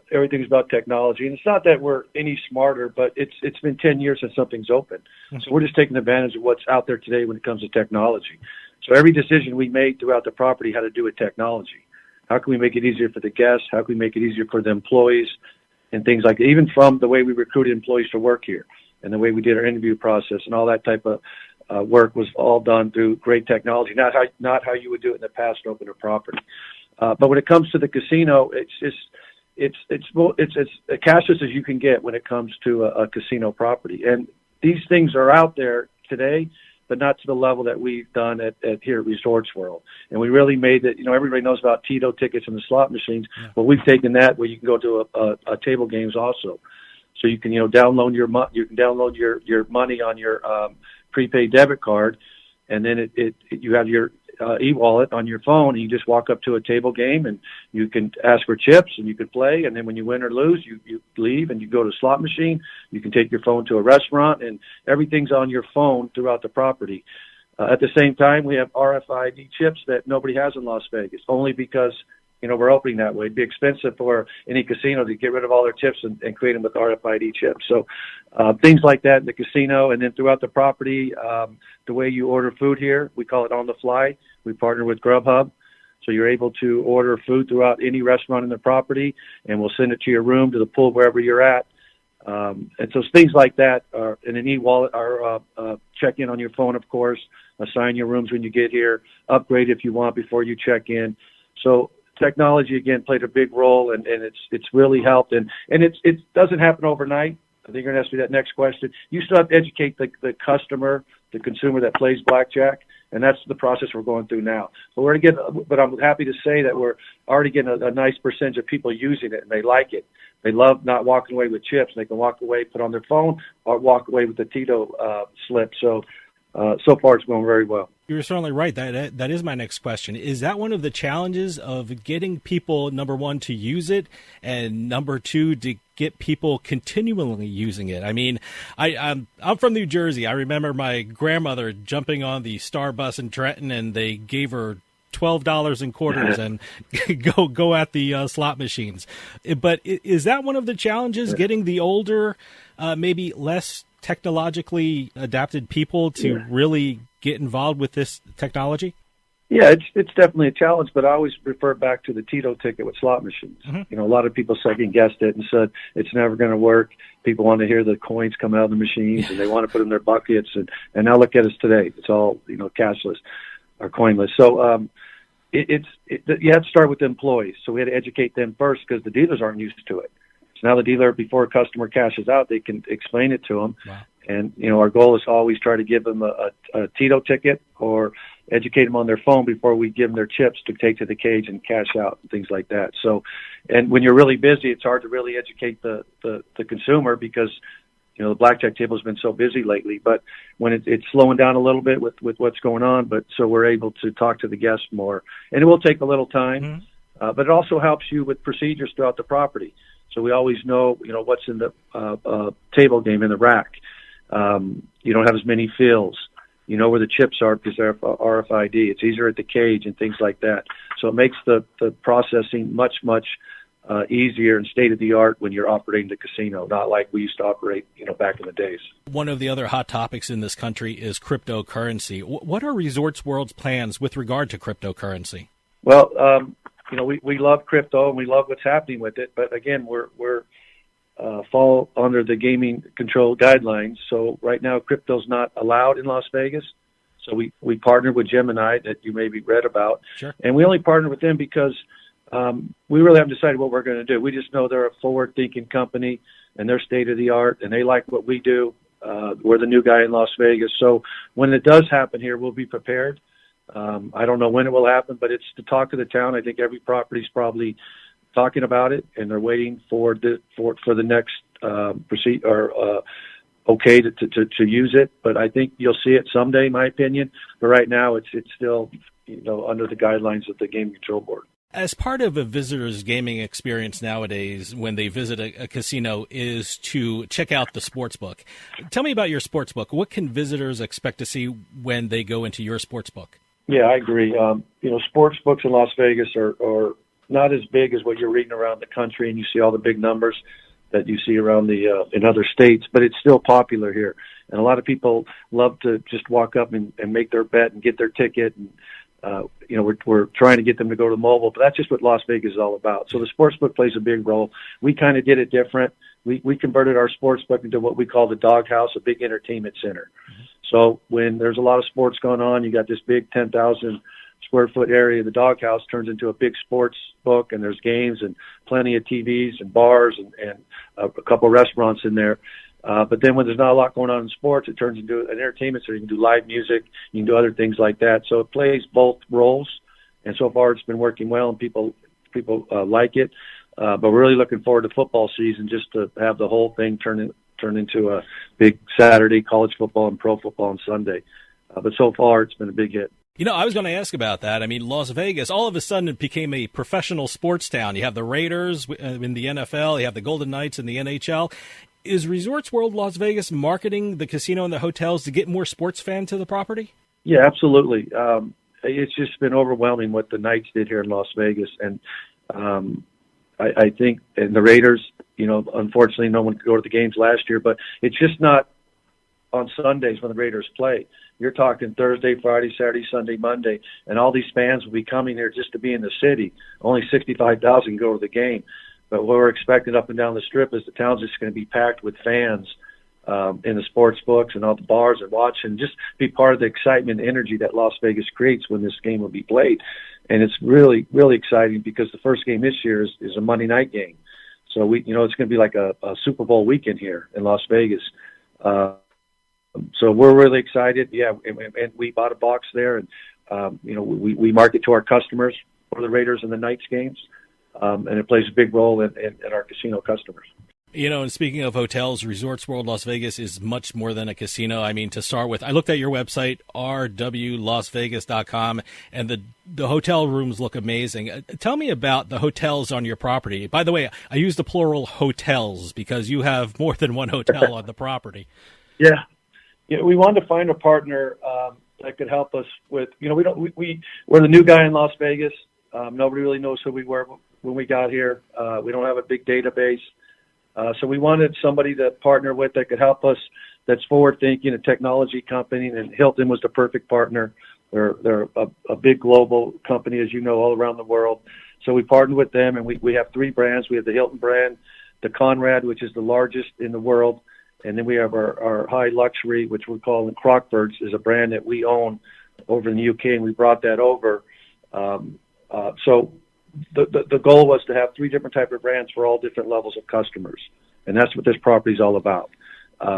[SPEAKER 15] everything's about technology. And it's not that we're any smarter, but it's been 10 years since something's open. So we're just taking advantage of what's out there today when it comes to technology. So every decision we made throughout the property had to do with technology. How can we make it easier for the guests? How can we make it easier for the employees and things like that? Even from the way we recruited employees to work here and the way we did our interview process and all that type of work was all done through great technology, not how you would do it in the past to open a property. But when it comes to the casino, it's as cashless as you can get when it comes to a casino property. And these things are out there today, but not to the level that we've done at here at Resorts World. And we really made it, everybody knows about Tito tickets and the slot machines, but we've taken that where you can go to a table games also. So you can, download your money on your prepaid debit card, and then you have your e-wallet on your phone, and you just walk up to a table game and you can ask for chips and you can play, and then when you win or lose, you leave and you go to a slot machine. You can take your phone to a restaurant, and everything's on your phone throughout the property. At the same time, we have RFID chips that nobody has in Las Vegas, only because we're opening that way. It'd be expensive for any casino to get rid of all their chips and create them with RFID chips. So things like that in the casino, and then throughout the property, the way you order food here, we call it on the fly. We partner with Grubhub. So you're able to order food throughout any restaurant in the property, and we'll send it to your room, to the pool, wherever you're at. And so things like that are in an e-wallet, are check in on your phone, of course, assign your rooms when you get here, upgrade if you want before you check in. So technology, again, played a big role, and it's really helped. And it doesn't happen overnight. I think you're going to ask me that next question. You still have to educate the customer, the consumer that plays blackjack, and that's the process we're going through now. But I'm happy to say that we're already getting a nice percentage of people using it, and they like it. They love not walking away with chips. They can walk away, put on their phone, or walk away with the Tito slip. So far it's going very well.
[SPEAKER 1] You're certainly right. That is my next question. Is that one of the challenges of getting people, number one, to use it, and number two, to get people continually using it? I mean, I'm from New Jersey. I remember my grandmother jumping on the Star bus in Trenton, and they gave her $12 in quarters and go at the slot machines. But is that one of the challenges, getting the older, maybe less technologically adapted people to really get involved with this technology?
[SPEAKER 15] Yeah, it's definitely a challenge, but I always refer back to the Tito ticket with slot machines. Mm-hmm. A lot of people second-guessed it and said it's never going to work. People want to hear the coins come out of the machines, and they want to put them in their buckets. And now look at us today. It's all, cashless or coinless. So you have to start with the employees. So we had to educate them first because the dealers aren't used to it. So now the dealer, before a customer cashes out, they can explain it to them. Wow. And, our goal is to always try to give them a Tito ticket or educate them on their phone before we give them their chips to take to the cage and cash out and things like that. So, and when you're really busy, it's hard to really educate the consumer because, the blackjack table has been so busy lately. But when it's slowing down a little bit with what's going on, but so we're able to talk to the guests more. And it will take a little time, but it also helps you with procedures throughout the property. So we always know, what's in the table game in the rack. You don't have as many fills. You know where the chips are because they're RFID. It's easier at the cage and things like that. So it makes the processing much easier and state-of-the-art when you're operating the casino, not like we used to operate, back in the days. One
[SPEAKER 1] of the other hot topics in this country is cryptocurrency. What are Resorts World's plans with regard to cryptocurrency?
[SPEAKER 15] Well, we love crypto and we love what's happening with it, but again, we're fall under the gaming control guidelines. So right now, crypto's not allowed in Las Vegas. So we partnered with Gemini that you maybe read about. Sure. And we only partnered with them because we really haven't decided what we're going to do. We just know they're a forward-thinking company and they're state-of-the-art and they like what we do. We're the new guy in Las Vegas. So when it does happen here, we'll be prepared. I don't know when it will happen, but it's the talk of the town. I think every property's probably talking about it, and they're waiting for the next okay to use it, but I think you'll see it someday, in my opinion. But right now, it's still under the guidelines of the Gaming Control Board.
[SPEAKER 1] As part of a visitor's gaming experience nowadays, when they visit a casino, is to check out the sports book. Tell me about your sports book. What can visitors expect to see when they go into your sports book?
[SPEAKER 15] Yeah, I agree. Sports books in Las Vegas are not as big as what you're reading around the country, and you see all the big numbers that you see around in other states, but it's still popular here. And a lot of people love to just walk up and make their bet and get their ticket. And, we're trying to get them to go to mobile, but that's just what Las Vegas is all about. So the sportsbook plays a big role. We kind of did it different. We converted our sportsbook into what we call the doghouse, a big entertainment center. Mm-hmm. So when there's a lot of sports going on, you got this big 10,000 square foot area. The doghouse turns into a big sports book, and there's games and plenty of TVs and bars and a couple of restaurants in there. But then when there's not a lot going on in sports, it turns into an entertainment center. You can do live music, you can do other things like that. So it plays both roles, and so far it's been working well, and people like it. But we're really looking forward to football season, just to have the whole thing turn into a big Saturday college football and pro football on Sunday. But so far it's been a big hit.
[SPEAKER 1] I was going to ask about that. I mean, Las Vegas, all of a sudden it became a professional sports town. You have the Raiders in the NFL, you have the Golden Knights in the NHL. Is Resorts World Las Vegas marketing the casino and the hotels to get more sports fans to the property?
[SPEAKER 15] Yeah, absolutely. It's just been overwhelming what the Knights did here in Las Vegas. And I think, and the Raiders, unfortunately no one could go to the games last year, but it's just not on Sundays when the Raiders play. You're talking Thursday, Friday, Saturday, Sunday, Monday, and all these fans will be coming here just to be in the city. Only 65,000 go to the game. But what we're expecting up and down the Strip is the town's just going to be packed with fans in the sports books and all the bars and watching, just be part of the excitement and energy that Las Vegas creates when this game will be played. And it's really, really exciting because the first game this year is a Monday night game. So it's going to be like a Super Bowl weekend here in Las Vegas. So we're really excited. Yeah, and we bought a box there, and we market to our customers for the Raiders and the Knights games, and it plays a big role in our casino customers.
[SPEAKER 1] And speaking of hotels, Resorts World Las Vegas is much more than a casino. I mean, to start with, I looked at your website, rwlasvegas.com, and the hotel rooms look amazing. Tell me about the hotels on your property. By the way, I use the plural hotels because you have more than one hotel on the property.
[SPEAKER 15] Yeah, we wanted to find a partner that could help us with. We're the new guy in Las Vegas. Nobody really knows who we were when we got here. We don't have a big database. So we wanted somebody to partner with that could help us, that's forward-thinking, a technology company, and Hilton was the perfect partner. They're a big global company, as you know, all around the world. So we partnered with them, and we have three brands. We have the Hilton brand, the Conrad, which is the largest in the world, and then we have our high luxury, which we're calling Crockford's, is a brand that we own over in the UK, and we brought that over. So the goal was to have three different types of brands for all different levels of customers, and that's what this property is all about.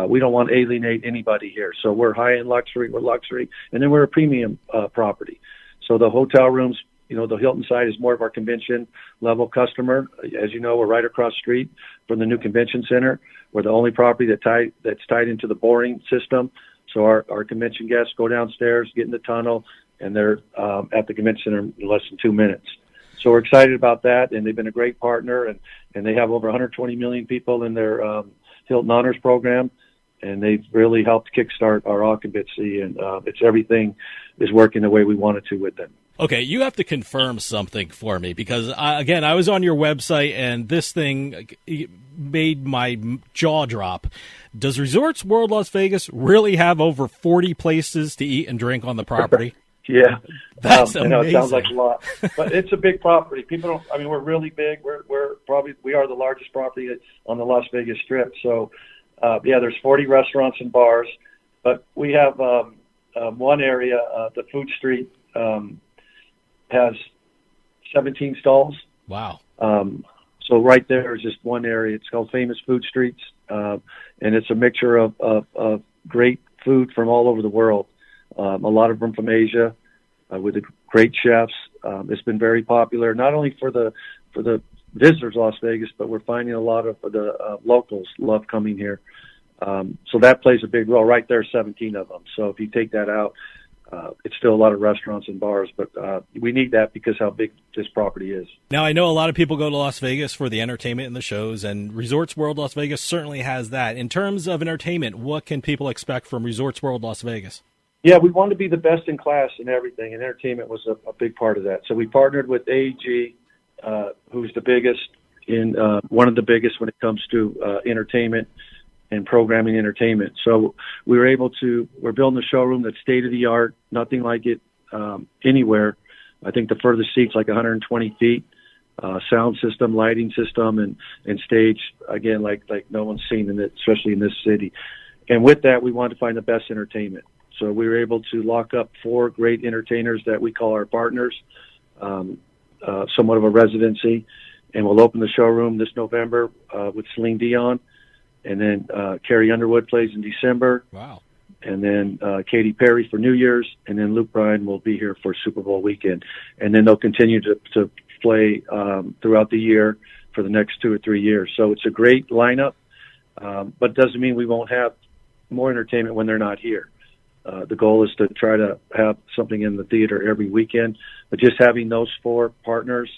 [SPEAKER 15] We don't want to alienate anybody here. So we're high-end luxury, we're luxury, and then we're a premium property. So the hotel rooms, the Hilton side is more of our convention-level customer. As you know, we're right across the street from the new convention center. We're the only property that's tied into the boring system. So our convention guests go downstairs, get in the tunnel, and they're at the convention center in less than 2 minutes. So we're excited about that, and they've been a great partner, and they have over 120 million people in their Hilton Honors program, and they've really helped kickstart our occupancy, and everything is working the way we want it to with them.
[SPEAKER 1] Okay, you have to confirm something for me because, again, I was on your website, and this thing made my jaw drop. Does Resorts World Las Vegas really have over 40 places to eat and drink on the property?
[SPEAKER 15] Yeah,
[SPEAKER 1] that's
[SPEAKER 15] amazing. I know it sounds like a lot, but it's a big property. People don't. I mean, we're really big. We are the largest property on the Las Vegas Strip. So, there's 40 restaurants and bars, but we have one area, the Food Street, has 17 stalls.
[SPEAKER 1] Wow.
[SPEAKER 15] So right there is just one area. It's called Famous Food Streets, and it's a mixture of great food from all over the world. A lot of them from Asia, with the great chefs. It's been very popular, not only for the visitors to Las Vegas, but we're finding a lot of the locals love coming here. So that plays a big role. Right there, 17 of them. So if you take that out, it's still a lot of restaurants and bars, but we need that because how big this property is.
[SPEAKER 1] Now, I know a lot of people go to Las Vegas for the entertainment and the shows, and Resorts World Las Vegas certainly has that. In terms of entertainment, what can people expect from Resorts World Las Vegas?
[SPEAKER 15] Yeah, we want to be the best in class in everything, and entertainment was a big part of that. So we partnered with AEG, who's the biggest one of the biggest when it comes to entertainment and programming entertainment. So we're building a showroom that's state of the art, nothing like it anywhere. I think the furthest seat's like 120 feet, sound system, lighting system, and stage, again, like no one's seen in it, especially in this city. And with that, we wanted to find the best entertainment. So we were able to lock up 4 great entertainers that we call our partners, somewhat of a residency. And we'll open the showroom this November with Celine Dion. And then Carrie Underwood plays in December.
[SPEAKER 1] Wow.
[SPEAKER 15] And then Katy Perry for New Year's. And then Luke Bryan will be here for Super Bowl weekend. And then they'll continue to play throughout the year for the next 2 or 3 years. So it's a great lineup, but it doesn't mean we won't have more entertainment when they're not here. The goal is to try to have something in the theater every weekend, but just having those 4 partners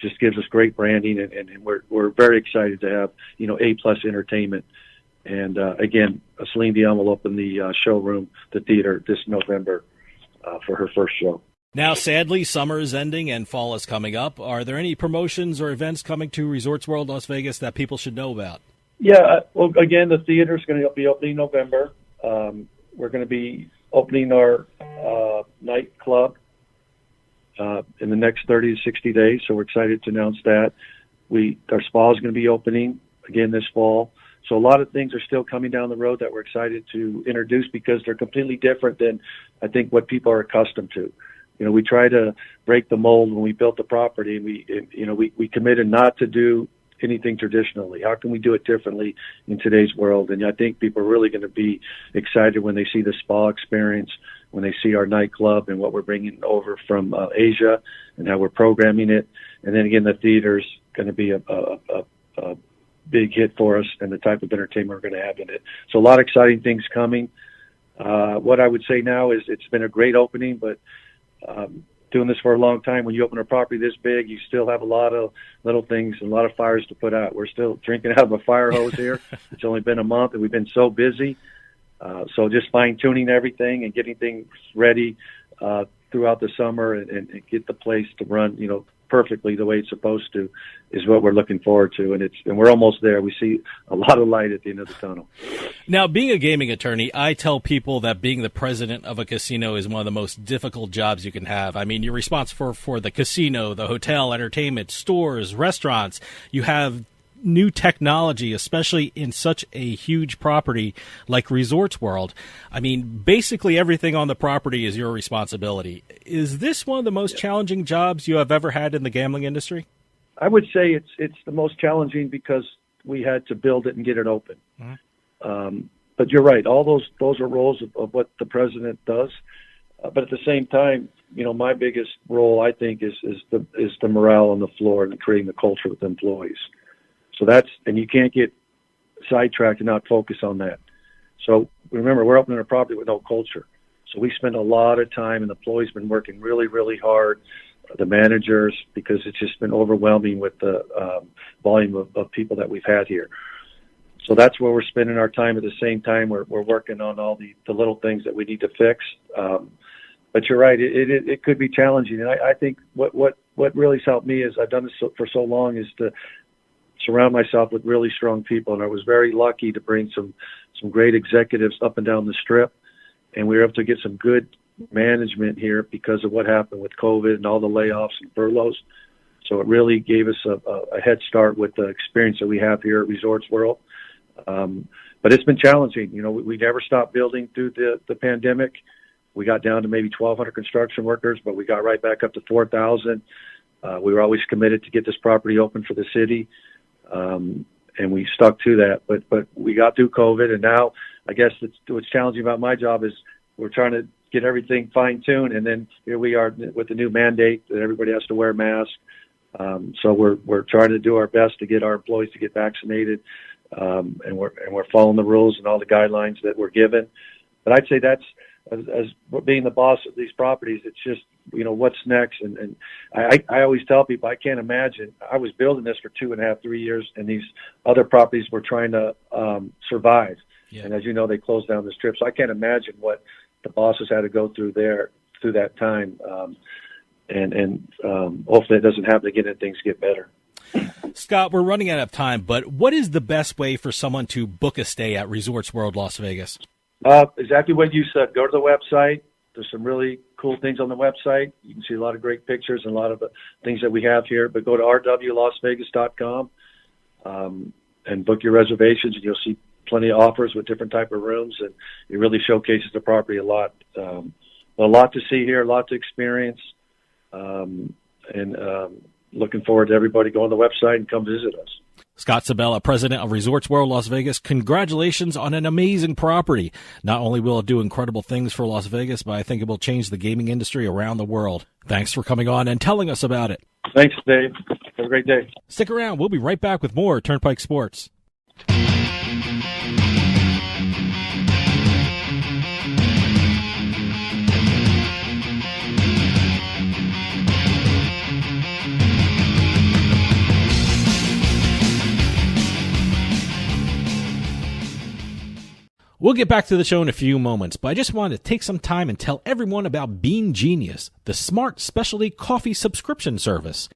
[SPEAKER 15] just gives us great branding, and we're very excited to have, A+ entertainment. And again, Celine Dion will open the showroom, the theater, this November for her first show.
[SPEAKER 1] Now, sadly, summer is ending and fall is coming up. Are there any promotions or events coming to Resorts World Las Vegas that people should know about?
[SPEAKER 15] Yeah, well, again, the theater is going to be opening in November. We're going to be opening our nightclub in the next 30 to 60 days, so we're excited to announce that. Our spa is going to be opening again this fall. So a lot of things are still coming down the road that we're excited to introduce because they're completely different than I think what people are accustomed to. We try to break the mold when we built the property, and we committed not to do anything traditionally. How can we do it differently in today's world? And I think people are really going to be excited when they see the spa experience, when they see our nightclub and what we're bringing over from Asia and how we're programming it. And then again, the theater's going to be a big hit for us and the type of entertainment we're going to have in it. So a lot of exciting things coming. What I would say now is it's been a great opening, but doing this for a long time, when you open a property this big, you still have a lot of little things and a lot of fires to put out. We're still drinking out of a fire hose here. It's only been a month, and we've been so busy. So just fine-tuning everything and getting things ready throughout the summer and get the place to run, perfectly the way it's supposed to is what we're looking forward to. And we're almost there. We see a lot of light at the end of the tunnel.
[SPEAKER 1] Now, being a gaming attorney, I tell people that being the president of a casino is one of the most difficult jobs you can have. I mean, you're responsible for the casino, the hotel, entertainment, stores, restaurants. You have new technology, especially in such a huge property like Resorts World. I mean, basically everything on the property is your responsibility. Is this one of the most challenging jobs you have ever had in the gambling industry?
[SPEAKER 15] I would say it's the most challenging because we had to build it and get it open. Mm-hmm. But you're right. All those are roles of what the president does. But at the same time, my biggest role, I think, is the morale on the floor and creating the culture with employees. So and you can't get sidetracked and not focus on that. So remember, we're opening a property with no culture. So we spend a lot of time, and the employees been working really, really hard, the managers, because it's just been overwhelming with the volume of people that we've had here. So that's where we're spending our time. At the same time, we're working on all the little things that we need to fix. But you're right, it could be challenging. And I think what really has helped me is I've done this for so long is to surround myself with really strong people. And I was very lucky to bring some great executives up and down the strip. And we were able to get some good management here because of what happened with COVID and all the layoffs and furloughs. So it really gave us a head start with the experience that we have here at Resorts World. But it's been challenging. We never stopped building through the pandemic. We got down to maybe 1,200 construction workers, but we got right back up to 4,000. We were always committed to get this property open for the city. And we stuck to that, but we got through COVID, and now I guess what's challenging about my job is we're trying to get everything fine-tuned, and then here we are with the new mandate that everybody has to wear masks. So we're trying to do our best to get our employees to get vaccinated and we're following the rules and all the guidelines that we're given. But I'd say that's, as being the boss of these properties, it's just, what's next. And I always tell people, I can't imagine. I was building this for 2.5, 3 years, and these other properties were trying to survive. Yeah. And as you know, they closed down the Strip. So I can't imagine what the bosses had to go through that time. And hopefully it doesn't happen again and things get better.
[SPEAKER 1] Scott, we're running out of time, but what is the best way for someone to book a stay at Resorts World Las Vegas?
[SPEAKER 15] Exactly what you said. Go to the website. There's some really cool things on the website. You can see a lot of great pictures and a lot of the things that we have here. But go to rwlasvegas.com and book your reservations, and you'll see plenty of offers with different type of rooms, and it really showcases the property a lot. A lot to see here, a lot to experience, and looking forward to everybody go on the website and come visit us.
[SPEAKER 1] Scott Sabella, president of Resorts World Las Vegas, congratulations on an amazing property. Not only will it do incredible things for Las Vegas, but I think it will change the gaming industry around the world. Thanks for coming on and telling us about it.
[SPEAKER 15] Thanks, Dave. Have a great day.
[SPEAKER 1] Stick around. We'll be right back with more Turnpike Sports. We'll get back to the show in a few moments, but I just wanted to take some time and tell everyone about Bean Genius, the smart specialty coffee subscription service.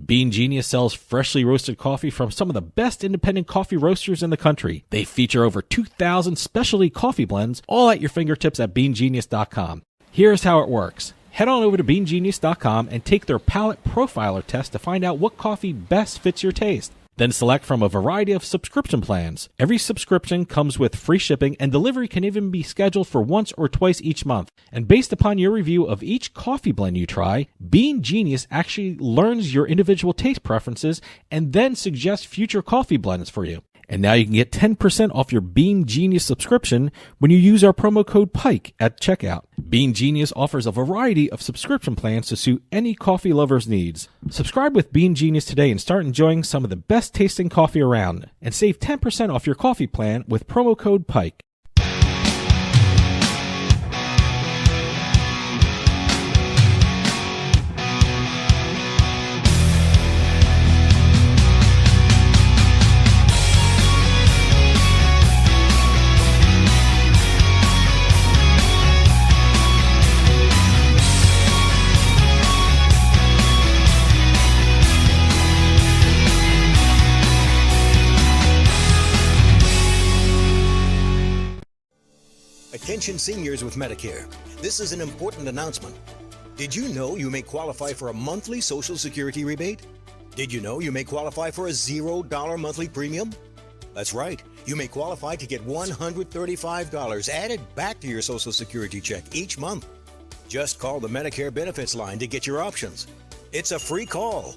[SPEAKER 1] Bean Genius sells freshly roasted coffee from some of the best independent coffee roasters in the country. They feature over 2,000 specialty coffee blends, all at your fingertips at beangenius.com. Here's how it works. Head on over to beangenius.com and take their palate profiler test to find out what coffee best fits your taste. Then select from a variety of subscription plans. Every subscription comes with free shipping, and delivery can even be scheduled for once or twice each month. And based upon your review of each coffee blend you try, Bean Genius actually learns your individual taste preferences and then suggests future coffee blends for you. And now you can get 10% off your Bean Genius subscription when you use our promo code PIKE at checkout. Bean Genius offers a variety of subscription plans to suit any coffee lover's needs. Subscribe with Bean Genius today and start enjoying some of the best tasting coffee around. And save 10% off your coffee plan with promo code PIKE.
[SPEAKER 14] Attention seniors with Medicare. This is an important announcement. Did you know you may qualify for a monthly Social Security rebate? Did you know you may qualify for a $0 monthly premium? That's right. You may qualify to get $135 added back to your Social Security check each month. Just call the Medicare benefits line to get your options. It's a free call.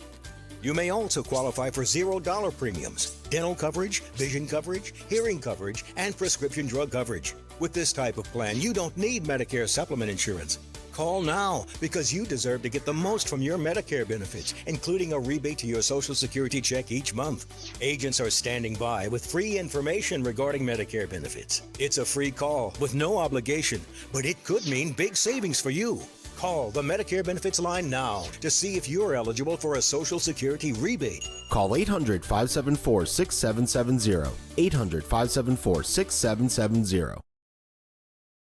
[SPEAKER 14] You may also qualify for $0 premiums, dental coverage, vision coverage, hearing coverage, and prescription drug coverage. With this type of plan, you don't need Medicare supplement insurance. Call now because you deserve to get the most from your Medicare benefits, including a rebate to your Social Security check each month. Agents are standing by with free information regarding Medicare benefits. It's a free call with no obligation, but it could mean big savings for you. Call the Medicare benefits line now to see if you're eligible for a Social Security rebate.
[SPEAKER 16] Call 800-574-6770. 800-574-6770.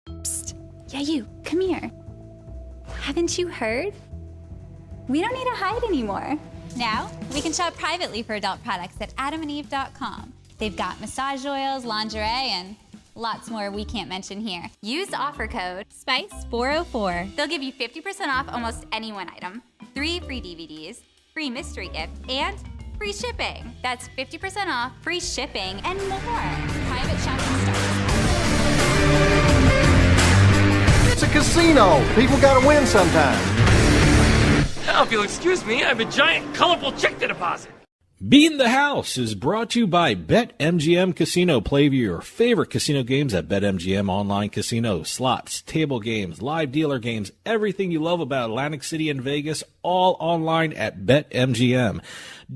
[SPEAKER 6] Psst. Yeah, you. Come here. Haven't you heard? We don't need to hide anymore. Now, we can shop privately for adult products at adamandeve.com. They've got massage oils, lingerie, and lots more we can't mention here. Use the offer code SPICE404. They'll give you 50% off almost any one item, 3 free DVDs, free mystery gift, and free shipping. That's 50% off, free shipping, and more. Private shopping starts.
[SPEAKER 4] It's a casino. People gotta win sometime.
[SPEAKER 17] Now, if you'll excuse me, I have a giant, colorful check to deposit.
[SPEAKER 1] Beating the House is brought to you by BetMGM Casino. Play your favorite casino games at BetMGM Online Casino. Slots, table games, live dealer games, everything you love about Atlantic City and Vegas, all online at BetMGM.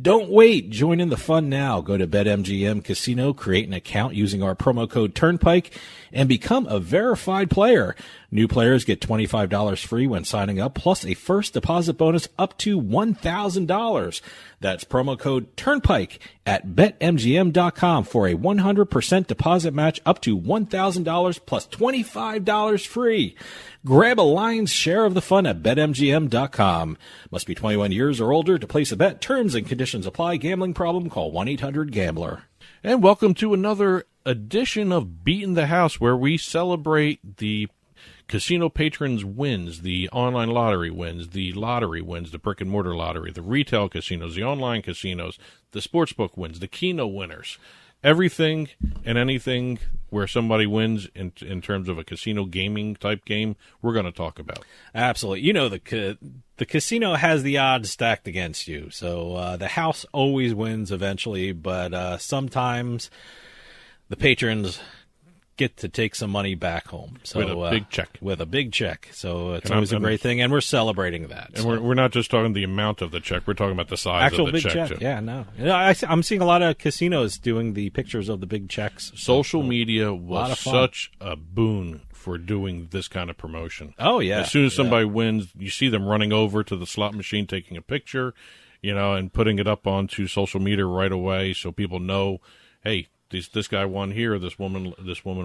[SPEAKER 1] Don't wait. Join in the fun now. Go to BetMGM Casino, create an account using our promo code Turnpike, and become a verified player. New players get $25 free when signing up, plus a first deposit bonus up to $1,000. That's promo code Turnpike at BetMGM.com for a 100% deposit match up to $1,000 plus $25 free. Grab a lion's share of the fun at BetMGM.com. Must be 21 years or older to place a bet. Terms and conditions apply. Gambling problem? Call 1-800-GAMBLER.
[SPEAKER 2] And welcome to another edition of Beating the House, where we celebrate the casino patrons' wins, the online lottery wins, the lottery wins, the brick-and-mortar lottery, the retail casinos, the online casinos, the sportsbook wins, the Keno winners. Everything and anything where somebody wins in terms of a casino gaming type game, we're going to talk about.
[SPEAKER 1] Absolutely. You know, the casino has the odds stacked against you. So the house always wins eventually, but sometimes the patrons get to take some money back home. So,
[SPEAKER 2] with a big check.
[SPEAKER 1] With a big check. So it's always a great thing, and we're celebrating that.
[SPEAKER 2] And we're not just talking the amount of the check. We're talking about the size
[SPEAKER 1] Actual
[SPEAKER 2] of the
[SPEAKER 1] big
[SPEAKER 2] check.
[SPEAKER 1] Too. Yeah, no. You know, I'm seeing a lot of casinos doing the pictures of the big checks.
[SPEAKER 2] Social media was such a boon for doing this kind of promotion.
[SPEAKER 1] Oh, yeah.
[SPEAKER 2] As soon as somebody wins, you see them running over to the slot machine, taking a picture, and putting it up onto social media right away so people know, hey, this guy won here, this woman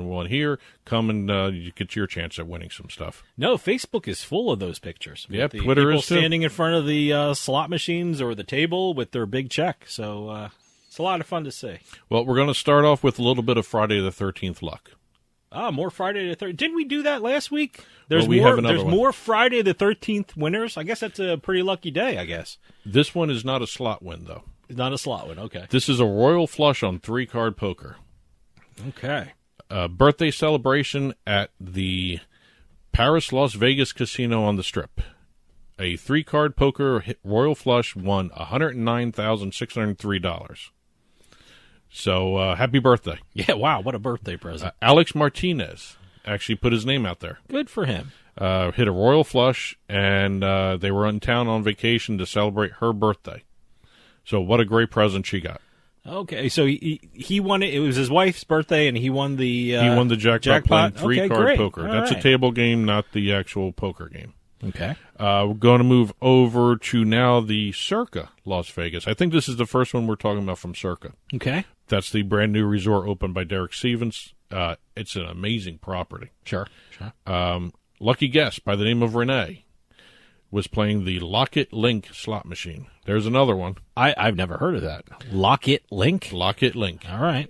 [SPEAKER 2] won here. Come and you get your chance at winning some stuff.
[SPEAKER 1] No, Facebook is full of those pictures.
[SPEAKER 2] Yeah, Twitter is too.
[SPEAKER 1] Standing in front of the slot machines or the table with their big check. So it's a lot of fun to see.
[SPEAKER 2] Well, we're going to start off with a little bit of Friday the 13th luck.
[SPEAKER 1] More Friday the 13th. Didn't we do that last week? There's
[SPEAKER 2] there's
[SPEAKER 1] more Friday the 13th winners. I guess that's a pretty lucky day, I guess.
[SPEAKER 2] This one is not a slot win, though.
[SPEAKER 1] Not a slot win, okay.
[SPEAKER 2] This is a royal flush on 3-card poker.
[SPEAKER 1] Okay.
[SPEAKER 2] Birthday celebration at the Paris Las Vegas Casino on the Strip. A 3-card poker royal flush won $109,603. So happy birthday.
[SPEAKER 1] Yeah, wow, what a birthday present.
[SPEAKER 2] Alex Martinez actually put his name out there.
[SPEAKER 1] Good for him.
[SPEAKER 2] Hit a royal flush, and they were in town on vacation to celebrate her birthday. So what a great present she got.
[SPEAKER 1] Okay, so he won it. It was his wife's birthday, and he won the
[SPEAKER 2] jackpot playing 3-card poker.
[SPEAKER 1] All
[SPEAKER 2] That's
[SPEAKER 1] right.
[SPEAKER 2] a table game, not the actual poker game.
[SPEAKER 1] Okay.
[SPEAKER 2] We're going to move over to now the Circa Las Vegas. I think this is the first one we're talking about from Circa.
[SPEAKER 1] Okay.
[SPEAKER 2] That's the brand new resort opened by Derek Stevens. It's an amazing property.
[SPEAKER 1] Sure.
[SPEAKER 2] Lucky guest by the name of Renee was playing the Lock-It Link slot machine. There's another one.
[SPEAKER 1] I've never heard of that. Lock-It Link?
[SPEAKER 2] Lock-It Link.
[SPEAKER 1] All right.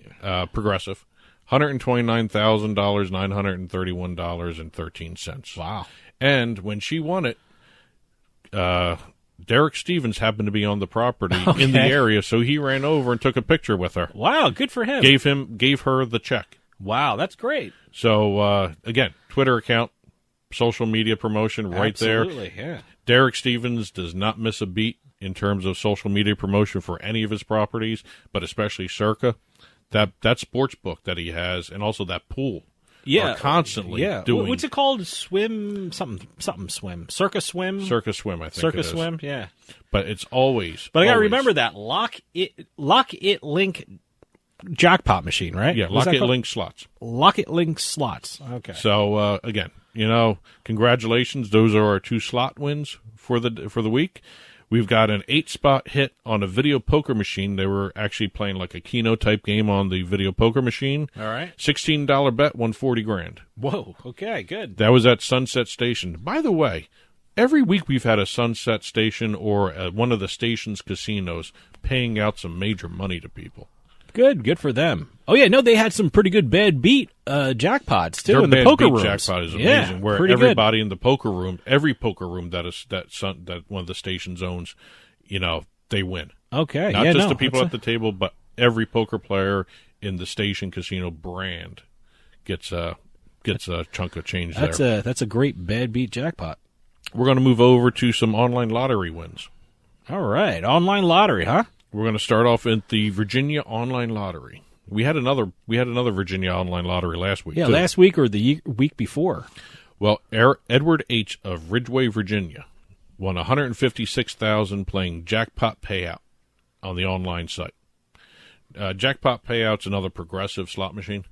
[SPEAKER 2] Progressive. $129,000, $931.13.
[SPEAKER 1] Wow.
[SPEAKER 2] And when she won it, Derek Stevens happened to be on the property in the area, so he ran over and took a picture with her.
[SPEAKER 1] Wow, good for him.
[SPEAKER 2] Gave her the check.
[SPEAKER 1] Wow, that's great.
[SPEAKER 2] So, again, Twitter account, social media promotion right there.
[SPEAKER 1] Absolutely, yeah.
[SPEAKER 2] Derek Stevens does not miss a beat in terms of social media promotion for any of his properties, but especially Circa. That sports book that he has, and also that pool, are constantly doing.
[SPEAKER 1] What's it called? Swim swim. Circa Swim.
[SPEAKER 2] Circa Swim, I think.
[SPEAKER 1] Circa Swim, yeah.
[SPEAKER 2] But it's always.
[SPEAKER 1] But I got to remember that Lock It Link jackpot machine, right?
[SPEAKER 2] Yeah, Lock-It Link slots.
[SPEAKER 1] Lock-It Link slots. Okay.
[SPEAKER 2] So again, congratulations. Those are our 2 slot wins for the week. We've got an 8-spot hit on a video poker machine. They were actually playing like a Keno type game on the video poker machine.
[SPEAKER 1] All right.
[SPEAKER 2] $16 bet won $40,000.
[SPEAKER 1] Whoa. Okay. Good.
[SPEAKER 2] That was at Sunset Station. By the way, every week we've had a Sunset Station or one of the station's casinos paying out some major money to people.
[SPEAKER 1] Good for them. Oh yeah, no, they had some pretty good bad beat jackpots too
[SPEAKER 2] Their
[SPEAKER 1] in the
[SPEAKER 2] bad
[SPEAKER 1] poker
[SPEAKER 2] beat
[SPEAKER 1] rooms.
[SPEAKER 2] Jackpot is amazing.
[SPEAKER 1] Yeah,
[SPEAKER 2] where everybody in the poker room, every poker room that one of the stations owns, they win.
[SPEAKER 1] Okay,
[SPEAKER 2] not just the people at the table, but every poker player in the station casino brand gets a chunk of change there.
[SPEAKER 1] That's a great bad beat jackpot.
[SPEAKER 2] We're going to move over to some online lottery wins.
[SPEAKER 1] All right, online lottery, huh?
[SPEAKER 2] We're going to start off at the Virginia Online Lottery. We had another Virginia Online Lottery last week.
[SPEAKER 1] Yeah,
[SPEAKER 2] too.
[SPEAKER 1] last week or the week before.
[SPEAKER 2] Well, Edward H. of Ridgeway, Virginia, won $156,000 playing Jackpot Payout on the online site. Jackpot Payout's another progressive slot machine,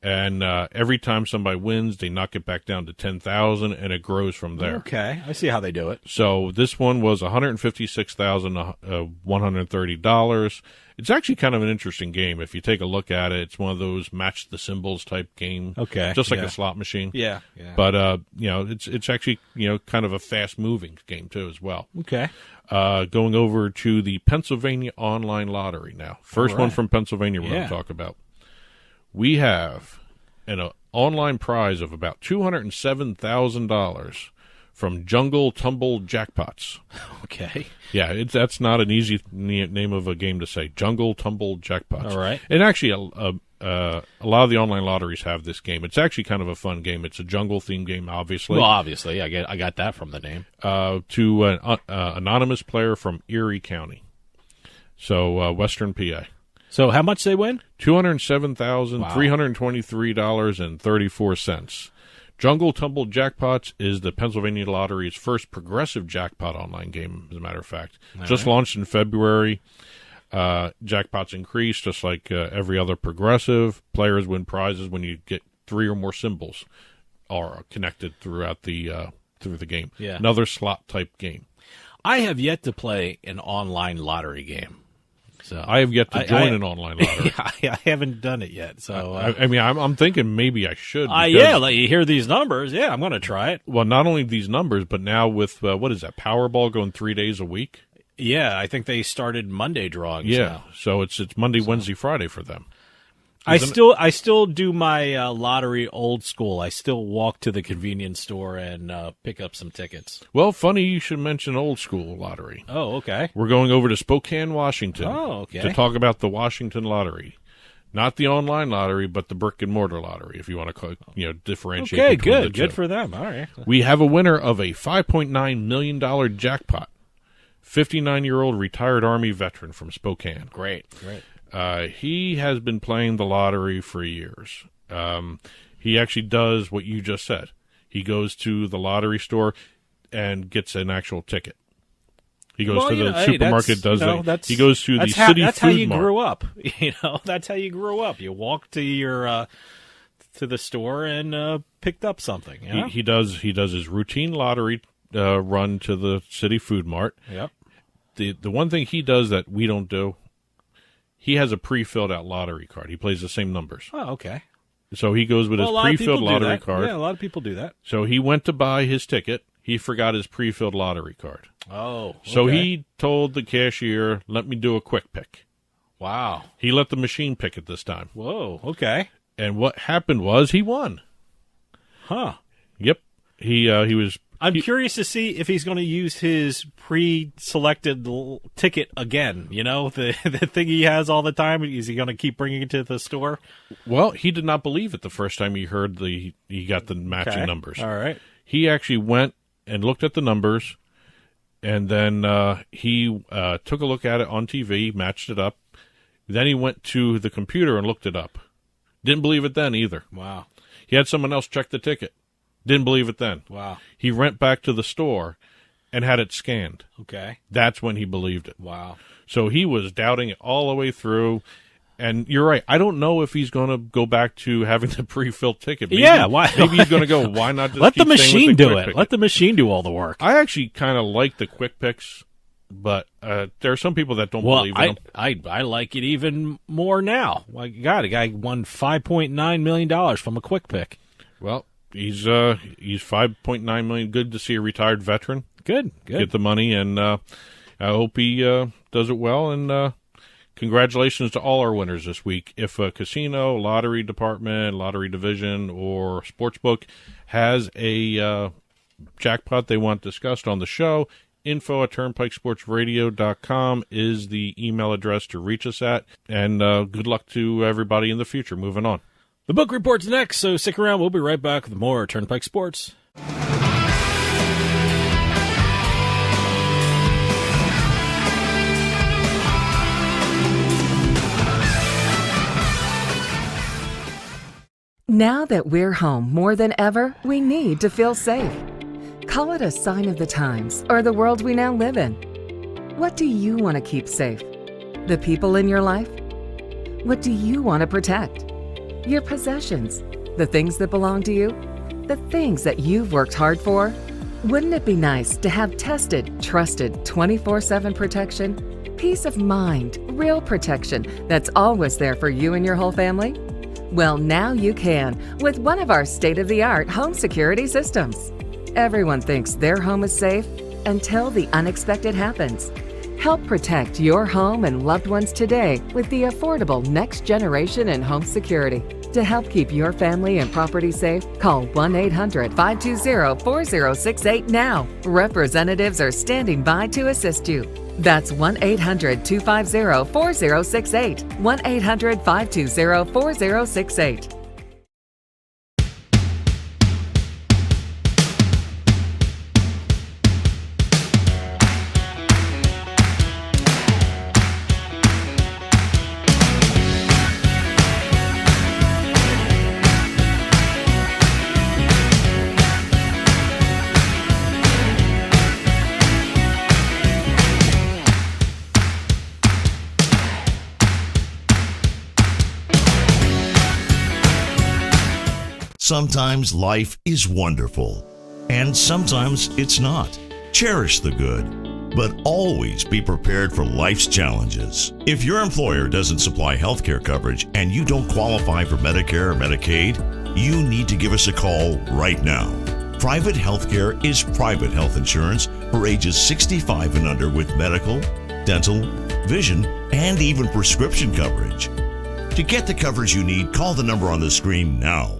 [SPEAKER 2] and every time somebody wins, they knock it back down to $10,000, and it grows from there.
[SPEAKER 1] Okay, I see how they do it.
[SPEAKER 2] So this one was $156,130. It's actually kind of an interesting game. If you take a look at it, it's one of those match the symbols type game.
[SPEAKER 1] Okay,
[SPEAKER 2] just like a slot machine.
[SPEAKER 1] Yeah.
[SPEAKER 2] But it's actually kind of a fast moving game too as well.
[SPEAKER 1] Okay.
[SPEAKER 2] Going over to the Pennsylvania Online Lottery now. First one from Pennsylvania we're going to talk about. We have an online prize of about $207,000 from Jungle Tumble Jackpots.
[SPEAKER 1] Okay.
[SPEAKER 2] Yeah, that's not an easy name of a game to say. Jungle Tumble Jackpots.
[SPEAKER 1] All right.
[SPEAKER 2] And actually, a lot of the online lotteries have this game. It's actually kind of a fun game. It's a jungle-themed game, obviously.
[SPEAKER 1] Well, obviously. I got that from the name.
[SPEAKER 2] To an anonymous player from Erie County. So, Western PA.
[SPEAKER 1] So how much they win?
[SPEAKER 2] $207,323.34. Jungle Tumble Jackpots is the Pennsylvania Lottery's first progressive jackpot online game, as a matter of fact. Just launched in February. Jackpots increase, just like every other progressive. Players win prizes when you get 3 or more symbols are connected throughout the game.
[SPEAKER 1] Yeah.
[SPEAKER 2] Another slot-type game.
[SPEAKER 1] I have yet to play an online lottery game. So
[SPEAKER 2] I have yet to join an online lottery.
[SPEAKER 1] I haven't done it yet. So
[SPEAKER 2] I'm thinking maybe I should.
[SPEAKER 1] Like you hear these numbers. Yeah, I'm going to try it.
[SPEAKER 2] Well, not only these numbers, but now with what is that Powerball going 3 days a week?
[SPEAKER 1] Yeah, I think they started Monday drawings.
[SPEAKER 2] Yeah,
[SPEAKER 1] now.
[SPEAKER 2] So it's Monday, Wednesday, Friday for them.
[SPEAKER 1] I still do my lottery old school. I still walk to the convenience store and pick up some tickets.
[SPEAKER 2] Well, funny you should mention old school lottery.
[SPEAKER 1] Oh, okay.
[SPEAKER 2] We're going over to Spokane, Washington.
[SPEAKER 1] Oh, okay.
[SPEAKER 2] To talk about the Washington Lottery. Not the online lottery, but the brick and mortar lottery, if you want to differentiate.
[SPEAKER 1] Okay,
[SPEAKER 2] between the
[SPEAKER 1] good.
[SPEAKER 2] two.
[SPEAKER 1] Good for them. All right.
[SPEAKER 2] We have a winner of a $5.9 million jackpot. 59-year-old retired Army veteran from Spokane.
[SPEAKER 1] Great.
[SPEAKER 2] He has been playing the lottery for years. He actually does what you just said. He goes to the lottery store and gets an actual ticket. He goes to the supermarket, he goes to the city
[SPEAKER 1] That's
[SPEAKER 2] food
[SPEAKER 1] how you
[SPEAKER 2] mart.
[SPEAKER 1] grew up. That's how you grew up. You walked to your to the store and picked up something. You know?
[SPEAKER 2] He does his routine lottery run to the city food mart.
[SPEAKER 1] Yep.
[SPEAKER 2] The one thing he does that we don't do, he has a pre-filled out lottery card. He plays the same numbers.
[SPEAKER 1] Oh, okay.
[SPEAKER 2] So he goes with his pre-filled lottery card.
[SPEAKER 1] Yeah, a lot of people do that.
[SPEAKER 2] So he went to buy his ticket. He forgot his pre-filled lottery card.
[SPEAKER 1] Oh, okay.
[SPEAKER 2] So he told the cashier, "Let me do a quick pick."
[SPEAKER 1] Wow.
[SPEAKER 2] He let the machine pick it this time.
[SPEAKER 1] Whoa, okay.
[SPEAKER 2] And what happened was he won.
[SPEAKER 1] Huh.
[SPEAKER 2] Yep. He was...
[SPEAKER 1] I'm curious to see if he's going to use his pre-selected ticket again. You know, the thing he has all the time. Is he going to keep bringing it to the store?
[SPEAKER 2] Well, he did not believe it the first time he heard he got the matching numbers.
[SPEAKER 1] All right.
[SPEAKER 2] He actually went and looked at the numbers, and then he took a look at it on TV, matched it up. Then he went to the computer and looked it up. Didn't believe it then either.
[SPEAKER 1] Wow.
[SPEAKER 2] He had someone else check the ticket. Didn't believe it then.
[SPEAKER 1] Wow.
[SPEAKER 2] He went back to the store and had it scanned.
[SPEAKER 1] Okay.
[SPEAKER 2] That's when he believed it.
[SPEAKER 1] Wow.
[SPEAKER 2] So he was doubting it all the way through. And you're right. I don't know if he's going to go back to having the pre-filled ticket. Maybe,
[SPEAKER 1] why?
[SPEAKER 2] Maybe he's going to go, why not just
[SPEAKER 1] let
[SPEAKER 2] keep
[SPEAKER 1] the machine
[SPEAKER 2] with the
[SPEAKER 1] do
[SPEAKER 2] quick
[SPEAKER 1] it.
[SPEAKER 2] pick?
[SPEAKER 1] Let the machine do all the work.
[SPEAKER 2] I actually kind of like the quick picks, but there are some people that don't believe in them.
[SPEAKER 1] I like it even more now. My God, a guy won $5.9 million from a quick pick.
[SPEAKER 2] Well, he's $5.9 million. Good to see a retired veteran.
[SPEAKER 1] Good.
[SPEAKER 2] Get the money, and I hope he does it well. And congratulations to all our winners this week. If a casino, lottery department, lottery division, or sportsbook has a jackpot they want discussed on the show, info@turnpikesportsradio.com is the email address to reach us at. And good luck to everybody in the future. Moving on.
[SPEAKER 1] The book report's next, so stick around. We'll be right back with more Turnpike Sports.
[SPEAKER 3] Now that we're home more than ever, we need to feel safe. Call it a sign of the times or the world we now live in. What do you want to keep safe? The people in your life? What do you want to protect? Your possessions, the things that belong to you, the things that you've worked hard for. Wouldn't it be nice to have tested, trusted 24/7 protection? Peace of mind, real protection that's always there for you and your whole family? Well, now you can with one of our state-of-the-art home security systems. Everyone thinks their home is safe until the unexpected happens. Help protect your home and loved ones today with the affordable next generation in home security. To help keep your family and property safe, call 1-800-520-4068 now. Representatives are standing by to assist you. That's 1-800-250-4068. 1-800-520-4068.
[SPEAKER 16] Sometimes life is wonderful, and sometimes it's not. Cherish the good, but always be prepared for life's challenges. If your employer doesn't supply health care coverage and you don't qualify for Medicare or Medicaid, you need to give us a call right now. Private health care is private health insurance for ages 65 and under with medical, dental, vision, and even prescription coverage. To get the coverage you need, call the number on the screen now.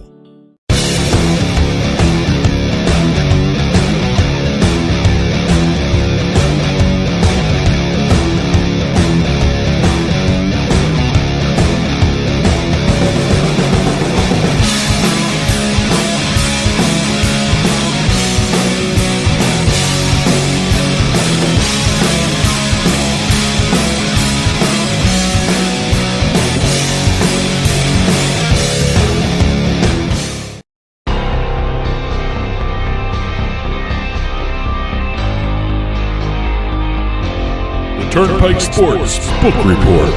[SPEAKER 17] Turnpike Sports Book Report.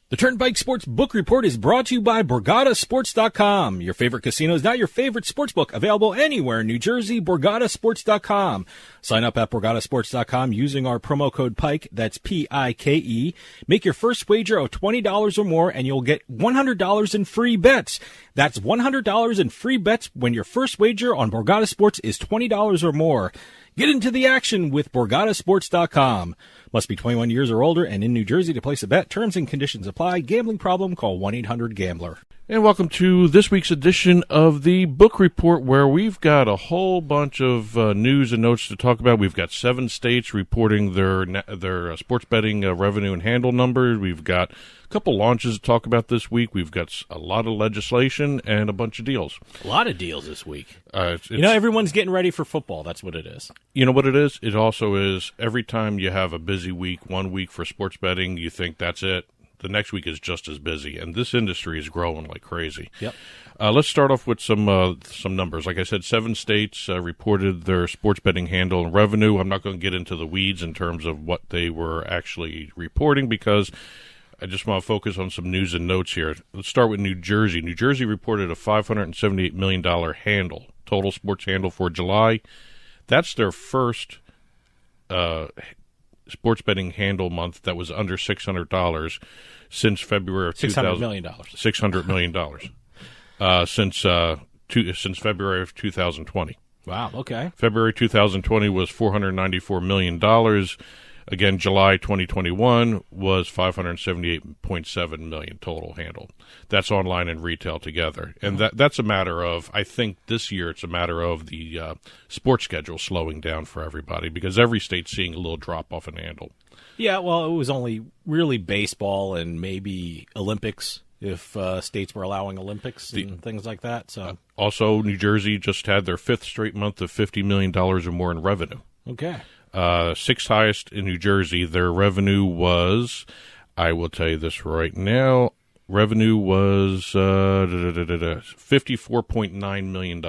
[SPEAKER 1] The Turnpike Sports Book Report is brought to you by BorgataSports.com. Your favorite casino is now your favorite sportsbook. Available anywhere in New Jersey, BorgataSports.com. Sign up at BorgataSports.com using our promo code PIKE, that's P-I-K-E. Make your first wager of $20 or more and you'll get $100 in free bets. That's $100 in free bets when your first wager on Borgata Sports is $20 or more. Get into the action with BorgataSports.com. Must be 21 years or older and in New Jersey to place a bet. Terms and conditions apply. Gambling problem? Call 1-800-GAMBLER.
[SPEAKER 2] And welcome to this week's edition of the Book Report, where we've got a whole bunch of news and notes to talk about. We've got 7 states reporting their sports betting revenue and handle numbers. We've got a couple launches to talk about this week. We've got a lot of legislation and a bunch of deals.
[SPEAKER 1] A lot of deals this week.
[SPEAKER 2] It's
[SPEAKER 1] everyone's getting ready for football. That's what it is.
[SPEAKER 2] You know what it is? It also is every time you have a busy week, 1 week for sports betting, you think that's it. The next week is just as busy, and this industry is growing like crazy.
[SPEAKER 1] Yep.
[SPEAKER 2] Let's start off with some numbers. Like I said, 7 states reported their sports betting handle and revenue. I'm not going to get into the weeds in terms of what they were actually reporting because I just want to focus on some news and notes here. Let's start with New Jersey. New Jersey reported a $578 million handle, total sports handle for July. That's their first sports betting handle month that was under $600 since February of
[SPEAKER 1] $600 million.
[SPEAKER 2] $600 million since February of 2020.
[SPEAKER 1] Wow, okay.
[SPEAKER 2] February 2020 was $494 million. Again, July 2021 was $578.7 million total handle. That's online and retail together. And that's a matter of, I think this year it's a matter of the sports schedule slowing down for everybody because every state's seeing a little drop-off in handle.
[SPEAKER 1] Yeah, well, it was only really baseball and maybe Olympics if states were allowing Olympics and things like that. So
[SPEAKER 2] also, New Jersey just had their 5th straight month of $50 million or more in revenue.
[SPEAKER 1] Okay.
[SPEAKER 2] Sixth highest in New Jersey. Their revenue was, I will tell you this right now, revenue was $54.9 million.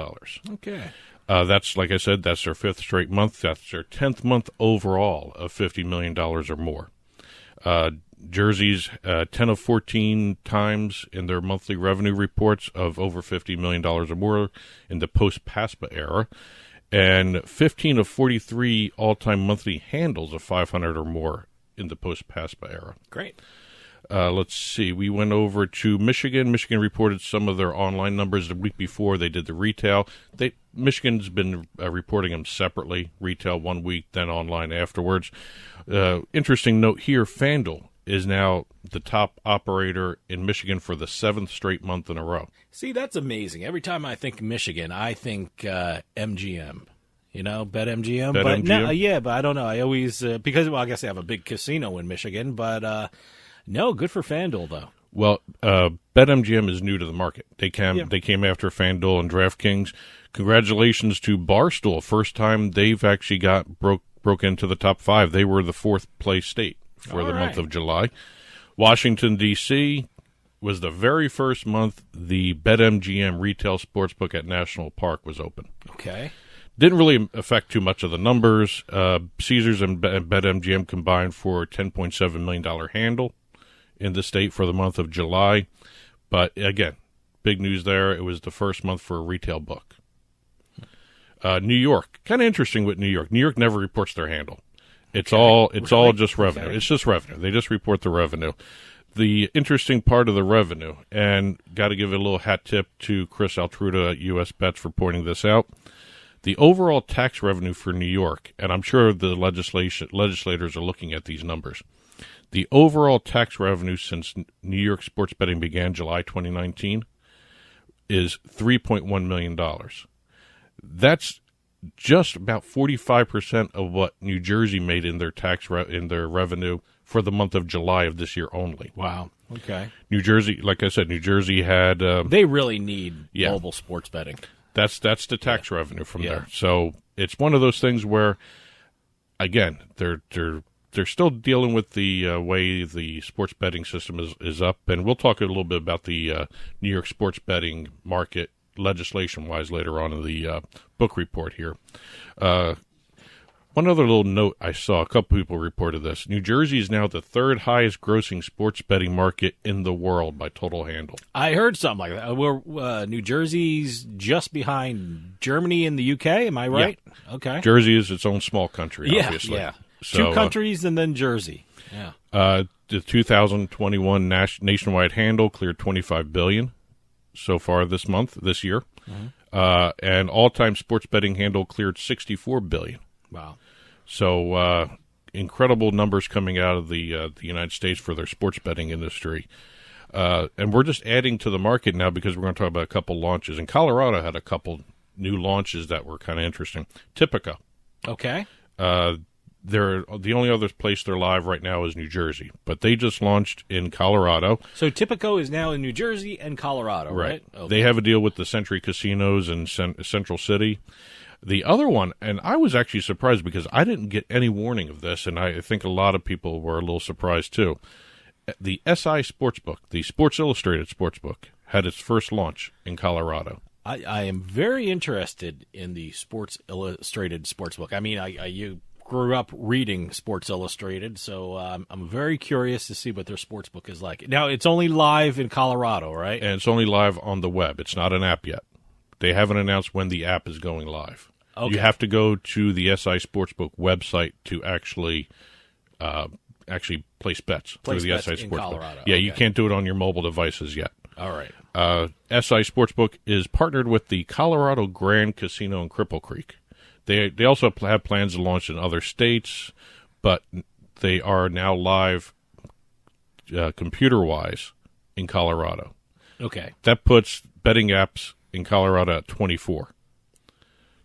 [SPEAKER 1] Okay.
[SPEAKER 2] That's, like I said, that's their 5th straight month. That's their 10th month overall of $50 million or more. Jersey's 10 of 14 times in their monthly revenue reports of over $50 million or more in the post-PASPA era, and 15 of 43 all-time monthly handles of 500 or more in the post-PASPA era.
[SPEAKER 1] Great.
[SPEAKER 2] Let's see. We went over to Michigan. Michigan reported some of their online numbers the week before they did the retail. Michigan's been reporting them separately, retail 1 week, then online afterwards. Interesting note here, FanDuel is now the top operator in Michigan for the 7th straight month in a row.
[SPEAKER 1] See, that's amazing. Every time I think Michigan, I think MGM. BetMGM.
[SPEAKER 2] BetMGM?
[SPEAKER 1] But I don't know. I always because I guess they have a big casino in Michigan, but no, good for FanDuel though.
[SPEAKER 2] Well, BetMGM is new to the market. They came after FanDuel and DraftKings. Congratulations to Barstool. First time they've actually broke into the top 5. They were the 4th place state for the month of July. Washington, D.C. was the very first month the BetMGM retail sportsbook at National Park was open.
[SPEAKER 1] Okay.
[SPEAKER 2] Didn't really affect too much of the numbers. Caesars and BetMGM combined for $10.7 million handle in the state for the month of July. But, again, big news there. It was the first month for a retail book. New York. Kind of interesting with New York. New York never reports their handle. It's all just revenue. Okay. It's just revenue. They just report the revenue. The interesting part of the revenue, and got to give a little hat tip to Chris Altruda at US Bets for pointing this out. The overall tax revenue for New York, and I'm sure the legislators are looking at these numbers. The overall tax revenue since New York sports betting began July 2019 is $3.1 million. That's just about 45% of what New Jersey made in their in their revenue for the month of July of this year only.
[SPEAKER 1] Wow. Okay.
[SPEAKER 2] New Jersey, like I said, New Jersey had
[SPEAKER 1] they really need mobile sports betting.
[SPEAKER 2] That's the tax revenue from there. So it's one of those things where, again, they're still dealing with the way the sports betting system is up, and we'll talk a little bit about the New York sports betting market legislation-wise later on in the book report here. One other little note I saw, a couple people reported this. New Jersey is now the 3rd highest grossing sports betting market in the world by total handle.
[SPEAKER 1] I heard something like that. New Jersey's just behind Germany and the UK, am I right?
[SPEAKER 2] Yeah.
[SPEAKER 1] Okay.
[SPEAKER 2] Jersey is its own small country, obviously.
[SPEAKER 1] Yeah.
[SPEAKER 2] So,
[SPEAKER 1] 2 countries and then Jersey. Yeah.
[SPEAKER 2] The 2021 nationwide handle cleared $25 billion so far this year. Mm-hmm. And all-time sports betting handle cleared $64 billion.
[SPEAKER 1] Wow.
[SPEAKER 2] So incredible numbers coming out of the United States for their sports betting industry. And we're just adding to the market now because we're going to talk about a couple launches. And Colorado had a couple new launches that were kind of interesting. Tipico.
[SPEAKER 1] Okay.
[SPEAKER 2] They're the only other place they're live right now is New Jersey, but they just launched in Colorado.
[SPEAKER 1] So Tipico is now in New Jersey and Colorado, right? Okay.
[SPEAKER 2] They have a deal with the Century Casinos in Central City. The other one, and I was actually surprised because I didn't get any warning of this, and I think a lot of people were a little surprised too. The SI Sportsbook, the Sports Illustrated Sportsbook, had its first launch in Colorado.
[SPEAKER 1] I am very interested in the Sports Illustrated Sportsbook. I mean, you grew up reading Sports Illustrated, so I'm very curious to see what their sportsbook is like. Now, it's only live in Colorado, right?
[SPEAKER 2] And it's only live on the web. It's not an app yet. They haven't announced when the app is going live. Okay. You have to go to the SI Sportsbook website to actually place bets through the SI Sportsbook.
[SPEAKER 1] Colorado.
[SPEAKER 2] Yeah, okay. You can't do it on your mobile devices yet.
[SPEAKER 1] All right.
[SPEAKER 2] SI Sportsbook is partnered with the Colorado Grand Casino in Cripple Creek. They also have plans to launch in other states, but they are now live computer-wise in Colorado.
[SPEAKER 1] Okay.
[SPEAKER 2] That puts betting apps in Colorado at 24.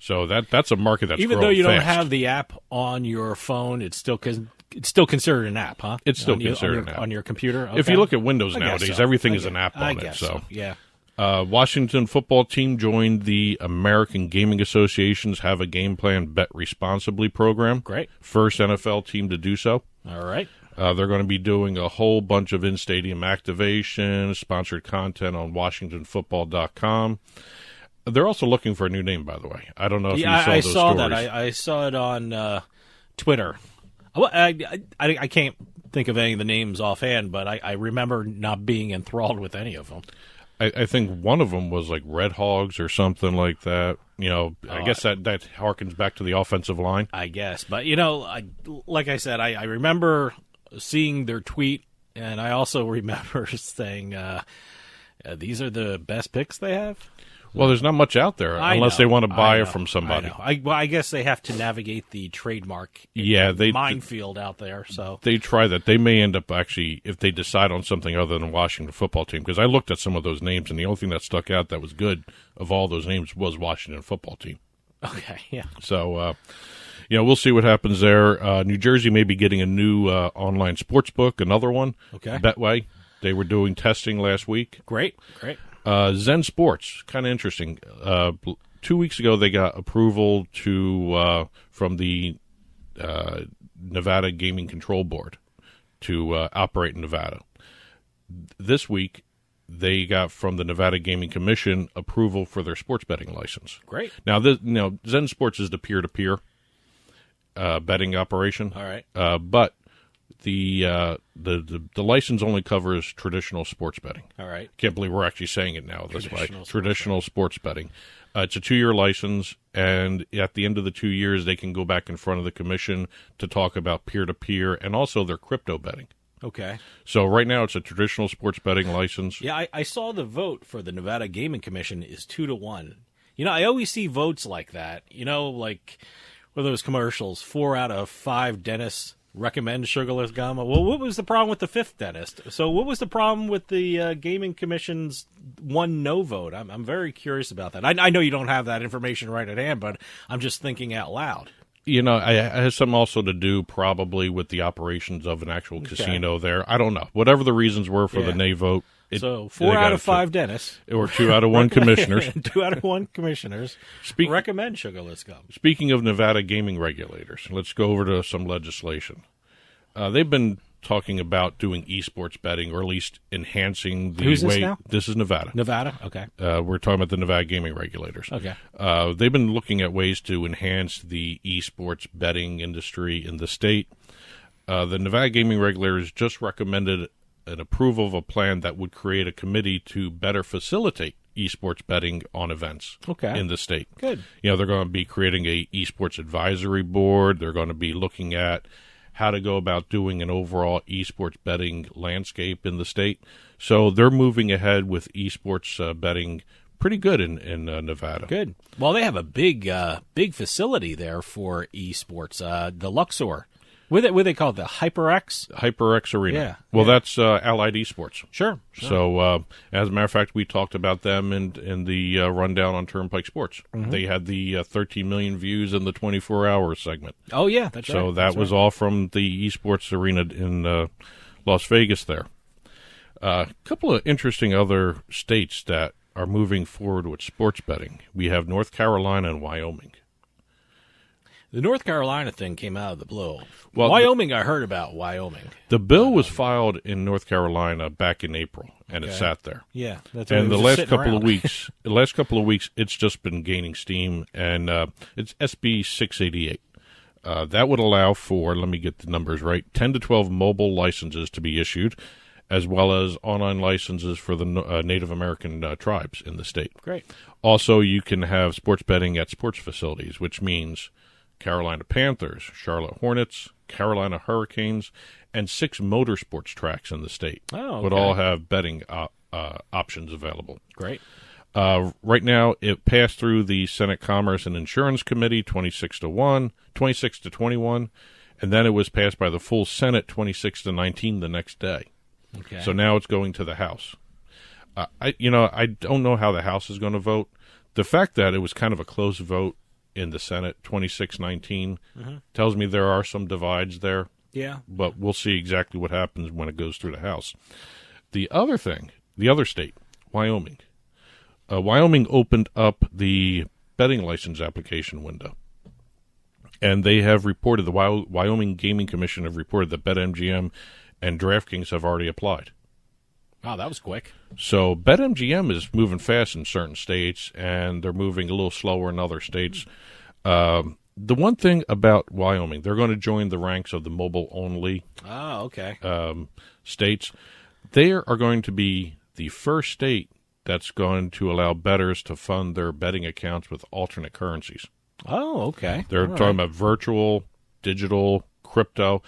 [SPEAKER 2] So that's a market that's
[SPEAKER 1] even though you
[SPEAKER 2] fast.
[SPEAKER 1] don't have the app on your phone, it's still considered an app, huh?
[SPEAKER 2] It's still considered an app
[SPEAKER 1] on your computer. Okay.
[SPEAKER 2] If you look at Windows nowadays, everything is an app on it.
[SPEAKER 1] So yeah.
[SPEAKER 2] Washington football team joined the American Gaming Association's Have a Game Plan, Bet Responsibly program.
[SPEAKER 1] Great.
[SPEAKER 2] First NFL team to do so.
[SPEAKER 1] All right.
[SPEAKER 2] They're going to be doing a whole bunch of in-stadium activation, sponsored content on WashingtonFootball.com. They're also looking for a new name, by the way. I don't know if you saw those
[SPEAKER 1] saw
[SPEAKER 2] stories.
[SPEAKER 1] that. I saw it on Twitter. I can't think of any of the names offhand, but I remember not being enthralled with any of them.
[SPEAKER 2] I think one of them was like Red Hogs or something like that. You know, I guess that harkens back to the offensive line.
[SPEAKER 1] I guess. But, you know, like I said, I remember seeing their tweet, and I also remember saying these are the best picks they have.
[SPEAKER 2] Well, there's not much out there unless they want to buy it from somebody.
[SPEAKER 1] I guess they have to navigate the trademark minefield out there. So
[SPEAKER 2] they try that. They may end up actually, if they decide on something other than Washington football team, because I looked at some of those names, and the only thing that stuck out that was good of all those names was Washington football team.
[SPEAKER 1] Okay, yeah.
[SPEAKER 2] So, we'll see what happens there. New Jersey may be getting a new online sports book, another one.
[SPEAKER 1] Okay.
[SPEAKER 2] Betway. They were doing testing last week.
[SPEAKER 1] Great.
[SPEAKER 2] Zen Sports, kind of interesting. 2 weeks ago, they got approval from the Nevada Gaming Control Board to operate in Nevada. This week, they got from the Nevada Gaming Commission approval for their sports betting license.
[SPEAKER 1] Great.
[SPEAKER 2] Now, Zen Sports is the peer-to-peer betting operation.
[SPEAKER 1] All right.
[SPEAKER 2] But the license only covers traditional sports betting.
[SPEAKER 1] All right.
[SPEAKER 2] Can't believe we're actually saying it now this way. Traditional sports betting. It's a 2-year license, and at the end of the 2 years, they can go back in front of the commission to talk about peer-to-peer and also their crypto betting.
[SPEAKER 1] Okay.
[SPEAKER 2] So right now, it's a traditional sports betting license.
[SPEAKER 1] Yeah, I saw the vote for the Nevada Gaming Commission is 2-1. You know, I always see votes like that. You know, like with those commercials, 4 out of 5 dentists recommend sugarless gum. Well, what was the problem with the 5th dentist? So what was the problem with the Gaming Commission's 1 no vote? I'm very curious about that. I know you don't have that information right at hand, but I'm just thinking out loud.
[SPEAKER 2] You know, it has something also to do probably with the operations of an actual casino there. I don't know. Whatever the reasons were for the nay vote.
[SPEAKER 1] So 4 out of 5 dentists.
[SPEAKER 2] Or 2 out of 1 commissioners.
[SPEAKER 1] 2 out of 1 commissioners recommend sugarless gum.
[SPEAKER 2] Speaking of Nevada gaming regulators, let's go over to some legislation. They've been talking about doing esports betting, or at least enhancing the
[SPEAKER 1] Who's
[SPEAKER 2] way.
[SPEAKER 1] This now?
[SPEAKER 2] This is Nevada.
[SPEAKER 1] Nevada? Okay.
[SPEAKER 2] We're talking about the Nevada gaming regulators.
[SPEAKER 1] Okay.
[SPEAKER 2] They've been looking at ways to enhance the esports betting industry in the state. The Nevada gaming regulators just recommended an approval of a plan that would create a committee to better facilitate esports betting on events in the state.
[SPEAKER 1] Good.
[SPEAKER 2] You know, they're going to be creating a esports advisory board. They're going to be looking at how to go about doing an overall esports betting landscape in the state. So they're moving ahead with esports betting pretty good in Nevada.
[SPEAKER 1] Good. Well, they have a big facility there for esports, the Luxor. What do they call it? The HyperX?
[SPEAKER 2] HyperX Arena.
[SPEAKER 1] Yeah.
[SPEAKER 2] Well, that's Allied Esports.
[SPEAKER 1] Sure.
[SPEAKER 2] So, as a matter of fact, we talked about them in the rundown on Turnpike Sports.
[SPEAKER 1] Mm-hmm.
[SPEAKER 2] They had the 13 million views in the 24-hour segment.
[SPEAKER 1] Oh, yeah, that's right.
[SPEAKER 2] So that was all from the Esports Arena in Las Vegas there. A couple of interesting other states that are moving forward with sports betting. We have North Carolina and Wyoming.
[SPEAKER 1] The North Carolina thing came out of the blue.
[SPEAKER 2] Well,
[SPEAKER 1] Wyoming, I heard about Wyoming.
[SPEAKER 2] The bill was filed in North Carolina back in April, and it sat there.
[SPEAKER 1] Yeah, that's
[SPEAKER 2] and the last couple
[SPEAKER 1] around.
[SPEAKER 2] of weeks, it's just been gaining steam, and it's SB 688. That would allow for, let me get the numbers right, 10 to 12 mobile licenses to be issued, as well as online licenses for the Native American tribes in the state.
[SPEAKER 1] Great.
[SPEAKER 2] Also, you can have sports betting at sports facilities, which means Carolina Panthers, Charlotte Hornets, Carolina Hurricanes, and 6 motorsports tracks in the state would all have betting options available.
[SPEAKER 1] Great.
[SPEAKER 2] Right now, it passed through the Senate Commerce and Insurance Committee 26 to 21, and then it was passed by the full Senate 26 to 19 the next day.
[SPEAKER 1] Okay.
[SPEAKER 2] So now it's going to the House. I don't know how the House is going to vote. The fact that it was kind of a close vote in the Senate, 26-19, tells me there are some divides there.
[SPEAKER 1] Yeah.
[SPEAKER 2] But we'll see exactly what happens when it goes through the House. The other thing, the other state, Wyoming. Wyoming opened up the betting license application window. And they have reported, the Wyoming Gaming Commission have reported that BetMGM and DraftKings have already applied.
[SPEAKER 1] Wow, that was quick.
[SPEAKER 2] So BetMGM is moving fast in certain states, and they're moving a little slower in other states. The one thing about Wyoming, they're going to join the ranks of the mobile-only states. They are going to be the first state that's going to allow bettors to fund their betting accounts with alternate currencies.
[SPEAKER 1] Oh, okay.
[SPEAKER 2] They're talking about virtual, digital, crypto.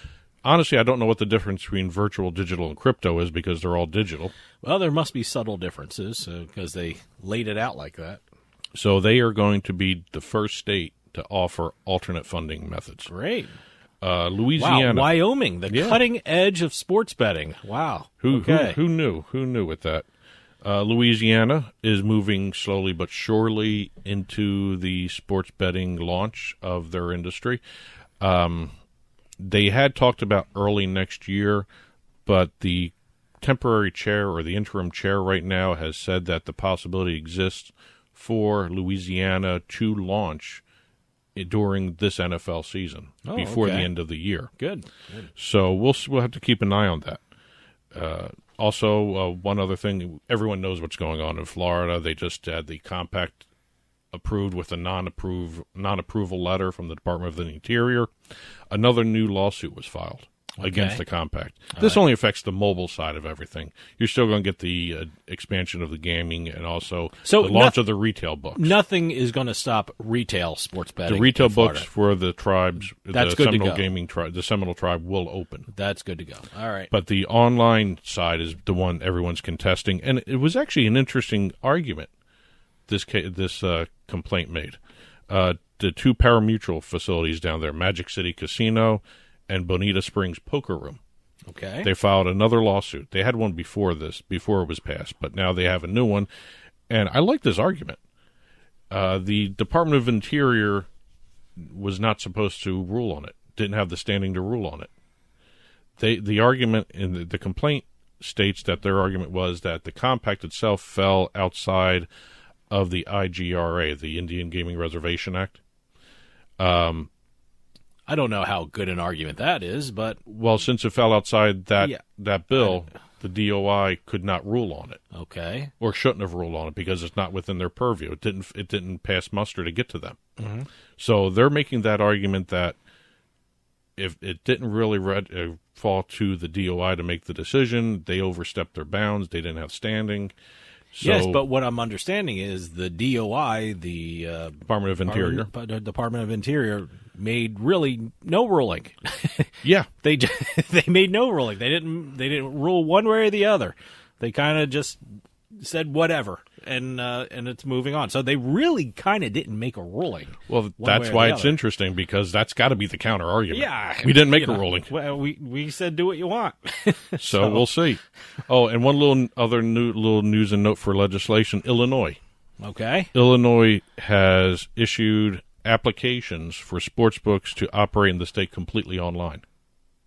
[SPEAKER 2] Honestly, I don't know what the difference between virtual, digital, and crypto is because they're all digital.
[SPEAKER 1] Well, there must be subtle differences because they laid it out like that.
[SPEAKER 2] So they are going to be the first state to offer alternate funding methods.
[SPEAKER 1] Great.
[SPEAKER 2] Louisiana.
[SPEAKER 1] Wow, Wyoming, the cutting edge of sports betting. Wow.
[SPEAKER 2] Who knew? Who knew with that? Louisiana is moving slowly but surely into the sports betting launch of their industry. They had talked about early next year, but the temporary chair or the interim chair right now has said that the possibility exists for Louisiana to launch during this NFL season before the end of the year.
[SPEAKER 1] Good.
[SPEAKER 2] So we'll have to keep an eye on that. Also, one other thing, everyone knows what's going on in Florida. They just had the compact approved with a non-approval letter from the Department of the Interior. Another new lawsuit was filed against the compact. This only affects the mobile side of everything. You're still going to get the expansion of the gaming and also the launch of the retail books.
[SPEAKER 1] Nothing is going to stop retail sports betting.
[SPEAKER 2] The retail books for the tribes,
[SPEAKER 1] That's
[SPEAKER 2] the
[SPEAKER 1] good
[SPEAKER 2] Seminole
[SPEAKER 1] to go.
[SPEAKER 2] Gaming tribe, the Seminole tribe will open.
[SPEAKER 1] That's good to go. All right.
[SPEAKER 2] But the online side is the one everyone's contesting, and it was actually an interesting argument this complaint made. The two pari-mutuel facilities down there, Magic City Casino and Bonita Springs Poker Room.
[SPEAKER 1] Okay.
[SPEAKER 2] They filed another lawsuit. They had one before it was passed, but now they have a new one. And I like this argument. The Department of Interior was not supposed to rule on it, didn't have the standing to rule on it. The argument in the complaint states that their argument was that the compact itself fell outside of the IGRA, the Indian Gaming Reservation Act.
[SPEAKER 1] I don't know how good an argument that is, but...
[SPEAKER 2] Well, since it fell outside that bill, the DOI could not rule on it.
[SPEAKER 1] Okay.
[SPEAKER 2] Or shouldn't have ruled on it because it's not within their purview. It didn't pass muster to get to them.
[SPEAKER 1] Mm-hmm.
[SPEAKER 2] So they're making that argument that if it didn't really fall to the DOI to make the decision, they overstepped their bounds, they didn't have standing. So,
[SPEAKER 1] yes, but what I'm understanding is the DOI, the
[SPEAKER 2] Department of Interior,
[SPEAKER 1] made really no ruling.
[SPEAKER 2] Yeah,
[SPEAKER 1] they made no ruling. They didn't rule one way or the other. They kind of just said whatever, and it's moving on. So they really kind of didn't make a ruling.
[SPEAKER 2] Well, that's why it's interesting because that's got to be the counter argument.
[SPEAKER 1] Yeah,
[SPEAKER 2] we didn't make a ruling.
[SPEAKER 1] Well, we said do what you want.
[SPEAKER 2] so we'll see. Oh, and one little news and note for legislation: Illinois.
[SPEAKER 1] Okay.
[SPEAKER 2] Illinois has issued applications for sports books to operate in the state completely online.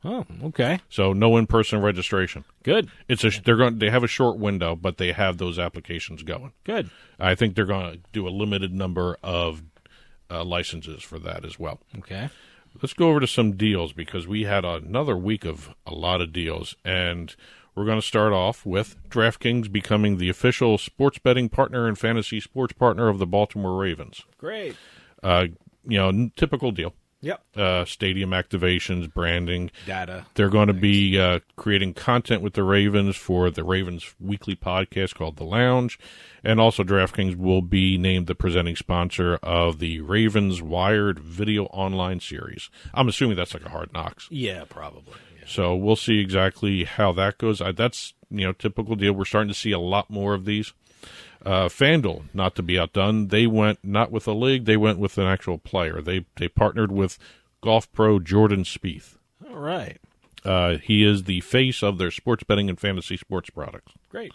[SPEAKER 1] Oh, okay.
[SPEAKER 2] So no in-person registration.
[SPEAKER 1] Good.
[SPEAKER 2] They have a short window, but they have those applications going.
[SPEAKER 1] Good.
[SPEAKER 2] I think they're going to do a limited number of licenses for that as well.
[SPEAKER 1] Okay.
[SPEAKER 2] Let's go over to some deals because we had another week of a lot of deals, and we're going to start off with DraftKings becoming the official sports betting partner and fantasy sports partner of the Baltimore Ravens.
[SPEAKER 1] Great.
[SPEAKER 2] Typical deal.
[SPEAKER 1] Yep.
[SPEAKER 2] Stadium activations, branding.
[SPEAKER 1] Data.
[SPEAKER 2] They're going to be creating content with the Ravens for the Ravens weekly podcast called The Lounge. And also DraftKings will be named the presenting sponsor of the Ravens Wired video online series. I'm assuming that's like a Hard Knocks.
[SPEAKER 1] Yeah, probably. Yeah.
[SPEAKER 2] So we'll see exactly how that goes. That's, typical deal. We're starting to see a lot more of these. FanDuel, not to be outdone, they went not with a league, they went with an actual player. They partnered with golf pro Jordan Spieth.
[SPEAKER 1] All right.
[SPEAKER 2] He is the face of their sports betting and fantasy sports products.
[SPEAKER 1] Great.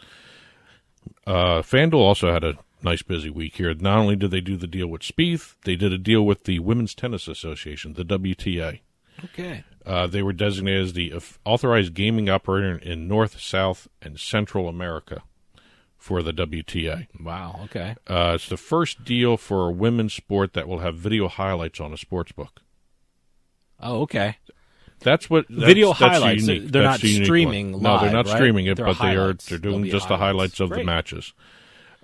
[SPEAKER 2] FanDuel also had a nice busy week here. Not only did they do the deal with Spieth, they did a deal with the Women's Tennis Association, the WTA.
[SPEAKER 1] Okay.
[SPEAKER 2] They were designated as the authorized gaming operator in North, South, and Central America for the WTA.
[SPEAKER 1] Wow, okay.
[SPEAKER 2] It's the first deal for a women's sport that will have video highlights on a sports book.
[SPEAKER 1] Oh, okay.
[SPEAKER 2] That's
[SPEAKER 1] video highlights.
[SPEAKER 2] Unique.
[SPEAKER 1] They're
[SPEAKER 2] That's
[SPEAKER 1] not streaming live.
[SPEAKER 2] No, they're not
[SPEAKER 1] right?
[SPEAKER 2] streaming it,
[SPEAKER 1] They're
[SPEAKER 2] but they're doing just the highlights of the matches.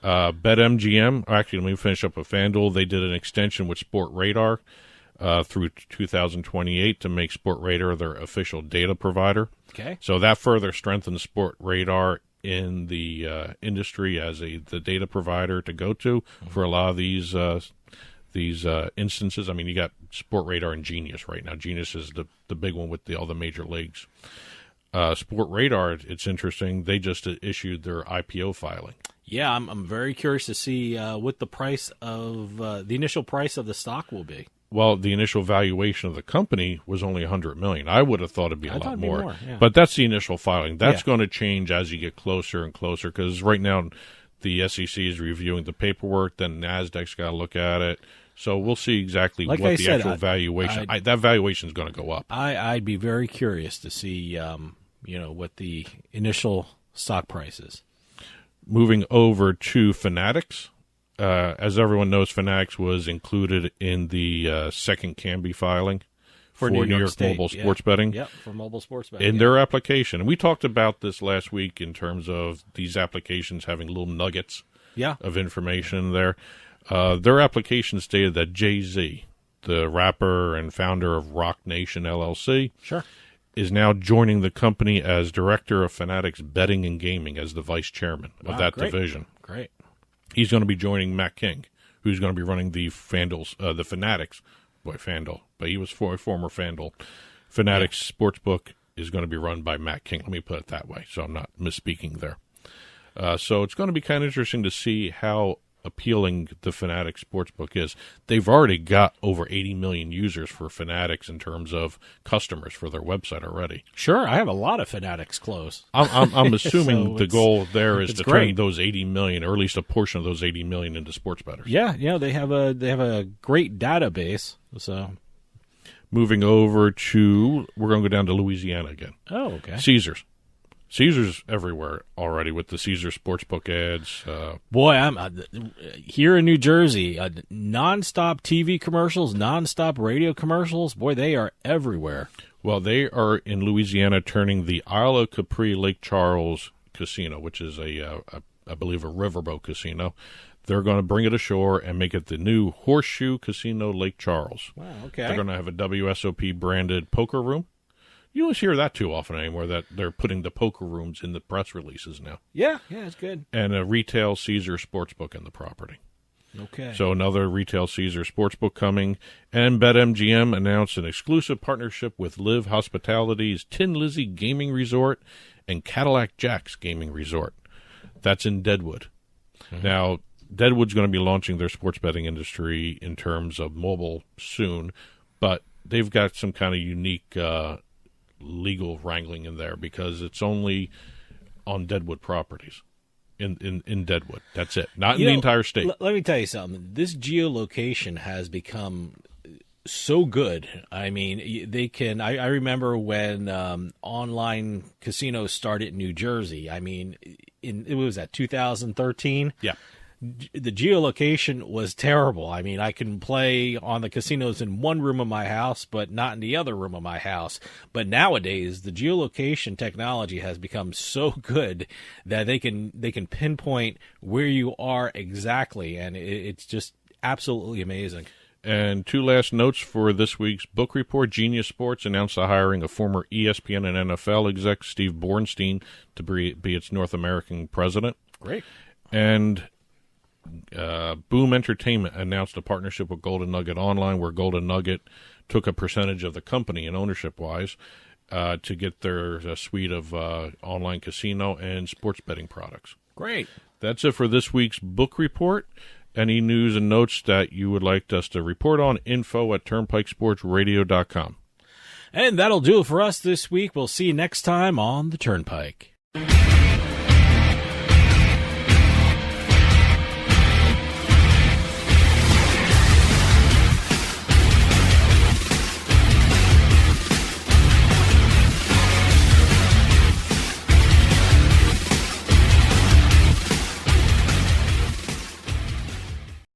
[SPEAKER 2] BetMGM, actually, let me finish up with FanDuel. They did an extension with Sport Radar through 2028 to make Sport Radar their official data provider.
[SPEAKER 1] Okay.
[SPEAKER 2] So that further strengthens Sport Radar in the industry as the data provider to go to for a lot of these instances. I mean, you got Sport Radar and Genius right now. Genius is the big one with all the major leagues. Sport Radar, it's interesting. They just issued their IPO filing.
[SPEAKER 1] Yeah, I'm very curious to see what the price of the initial price of the stock will be.
[SPEAKER 2] Well, the initial valuation of the company was only $100 million. I would have thought it'd be a lot more.
[SPEAKER 1] Yeah.
[SPEAKER 2] But that's the initial filing. That's going to change as you get closer and closer, because right now the SEC is reviewing the paperwork. Then NASDAQ's got to look at it. So we'll see exactly what the actual valuation. That valuation is going to go up.
[SPEAKER 1] I'd be very curious to see, what the initial stock price is.
[SPEAKER 2] Moving over to Fanatics. As everyone knows, Fanatics was included in the second Canby filing for New York
[SPEAKER 1] State.
[SPEAKER 2] Mobile Sports Betting.
[SPEAKER 1] Yep, for mobile sports betting.
[SPEAKER 2] In their application. And we talked about this last week in terms of these applications having little nuggets of information there. Their application stated that Jay-Z, the rapper and founder of Rock Nation LLC, is now joining the company as director of Fanatics Betting and Gaming as the vice chairman of that division.
[SPEAKER 1] Great.
[SPEAKER 2] He's going to be joining Matt King, who's going to be running the the Fanatics. Boy, FanDuel, but he was former FanDuel. Fanatics Sportsbook is going to be run by Matt King. Let me put it that way, so I'm not misspeaking there. So it's going to be kind of interesting to see how appealing the Fanatics Sportsbook is. They've already got over 80 million users for Fanatics in terms of customers for their website already.
[SPEAKER 1] Sure, I have a lot of Fanatics close.
[SPEAKER 2] I'm assuming
[SPEAKER 1] So
[SPEAKER 2] the goal there is to
[SPEAKER 1] great.
[SPEAKER 2] turn those 80 million, or at least a portion of those 80 million, into sports bettors.
[SPEAKER 1] Yeah, they have a great database. So
[SPEAKER 2] moving over to, we're going to go down to Louisiana again.
[SPEAKER 1] Oh, okay.
[SPEAKER 2] Caesars everywhere already with the Caesars Sportsbook ads.
[SPEAKER 1] Boy, I'm here in New Jersey. Nonstop TV commercials, nonstop radio commercials. Boy, they are everywhere.
[SPEAKER 2] Well, they are in Louisiana turning the Isle of Capri Lake Charles Casino, which is I believe a riverboat casino. They're going to bring it ashore and make it the new Horseshoe Casino Lake Charles.
[SPEAKER 1] Wow, okay.
[SPEAKER 2] They're going to have a WSOP branded poker room. You don't hear that too often anymore, that they're putting the poker rooms in the press releases now.
[SPEAKER 1] Yeah, it's good.
[SPEAKER 2] And a retail Caesar Sportsbook in the property.
[SPEAKER 1] Okay.
[SPEAKER 2] So another retail Caesar Sportsbook coming. And BetMGM announced an exclusive partnership with Live Hospitality's Tin Lizzy Gaming Resort and Cadillac Jack's Gaming Resort. That's in Deadwood. Mm-hmm. Now, Deadwood's going to be launching their sports betting industry in terms of mobile soon, but they've got some kind of unique legal wrangling in there because it's only on Deadwood properties in Deadwood. That's it. Not in the entire state.
[SPEAKER 1] Let me tell you something. This geolocation has become so good. I mean, they can. I remember when online casinos started in New Jersey. I mean, it was at 2013.
[SPEAKER 2] Yeah.
[SPEAKER 1] The geolocation was terrible. I mean, I can play on the casinos in one room of my house, but not in the other room of my house. But nowadays, the geolocation technology has become so good that they can pinpoint where you are exactly, and it's just absolutely amazing.
[SPEAKER 2] And two last notes for this week's book report. Genius Sports announced the hiring of former ESPN and NFL exec Steve Bornstein to be its North American president.
[SPEAKER 1] Great.
[SPEAKER 2] And Boom Entertainment announced a partnership with Golden Nugget Online, where Golden Nugget took a percentage of the company and ownership-wise to get their suite of online casino and sports betting products.
[SPEAKER 1] Great.
[SPEAKER 2] That's it for this week's book report. Any news and notes that you would like us to report on, info@turnpikesportsradio.com.
[SPEAKER 1] And that'll do it for us this week. We'll see you next time on the Turnpike.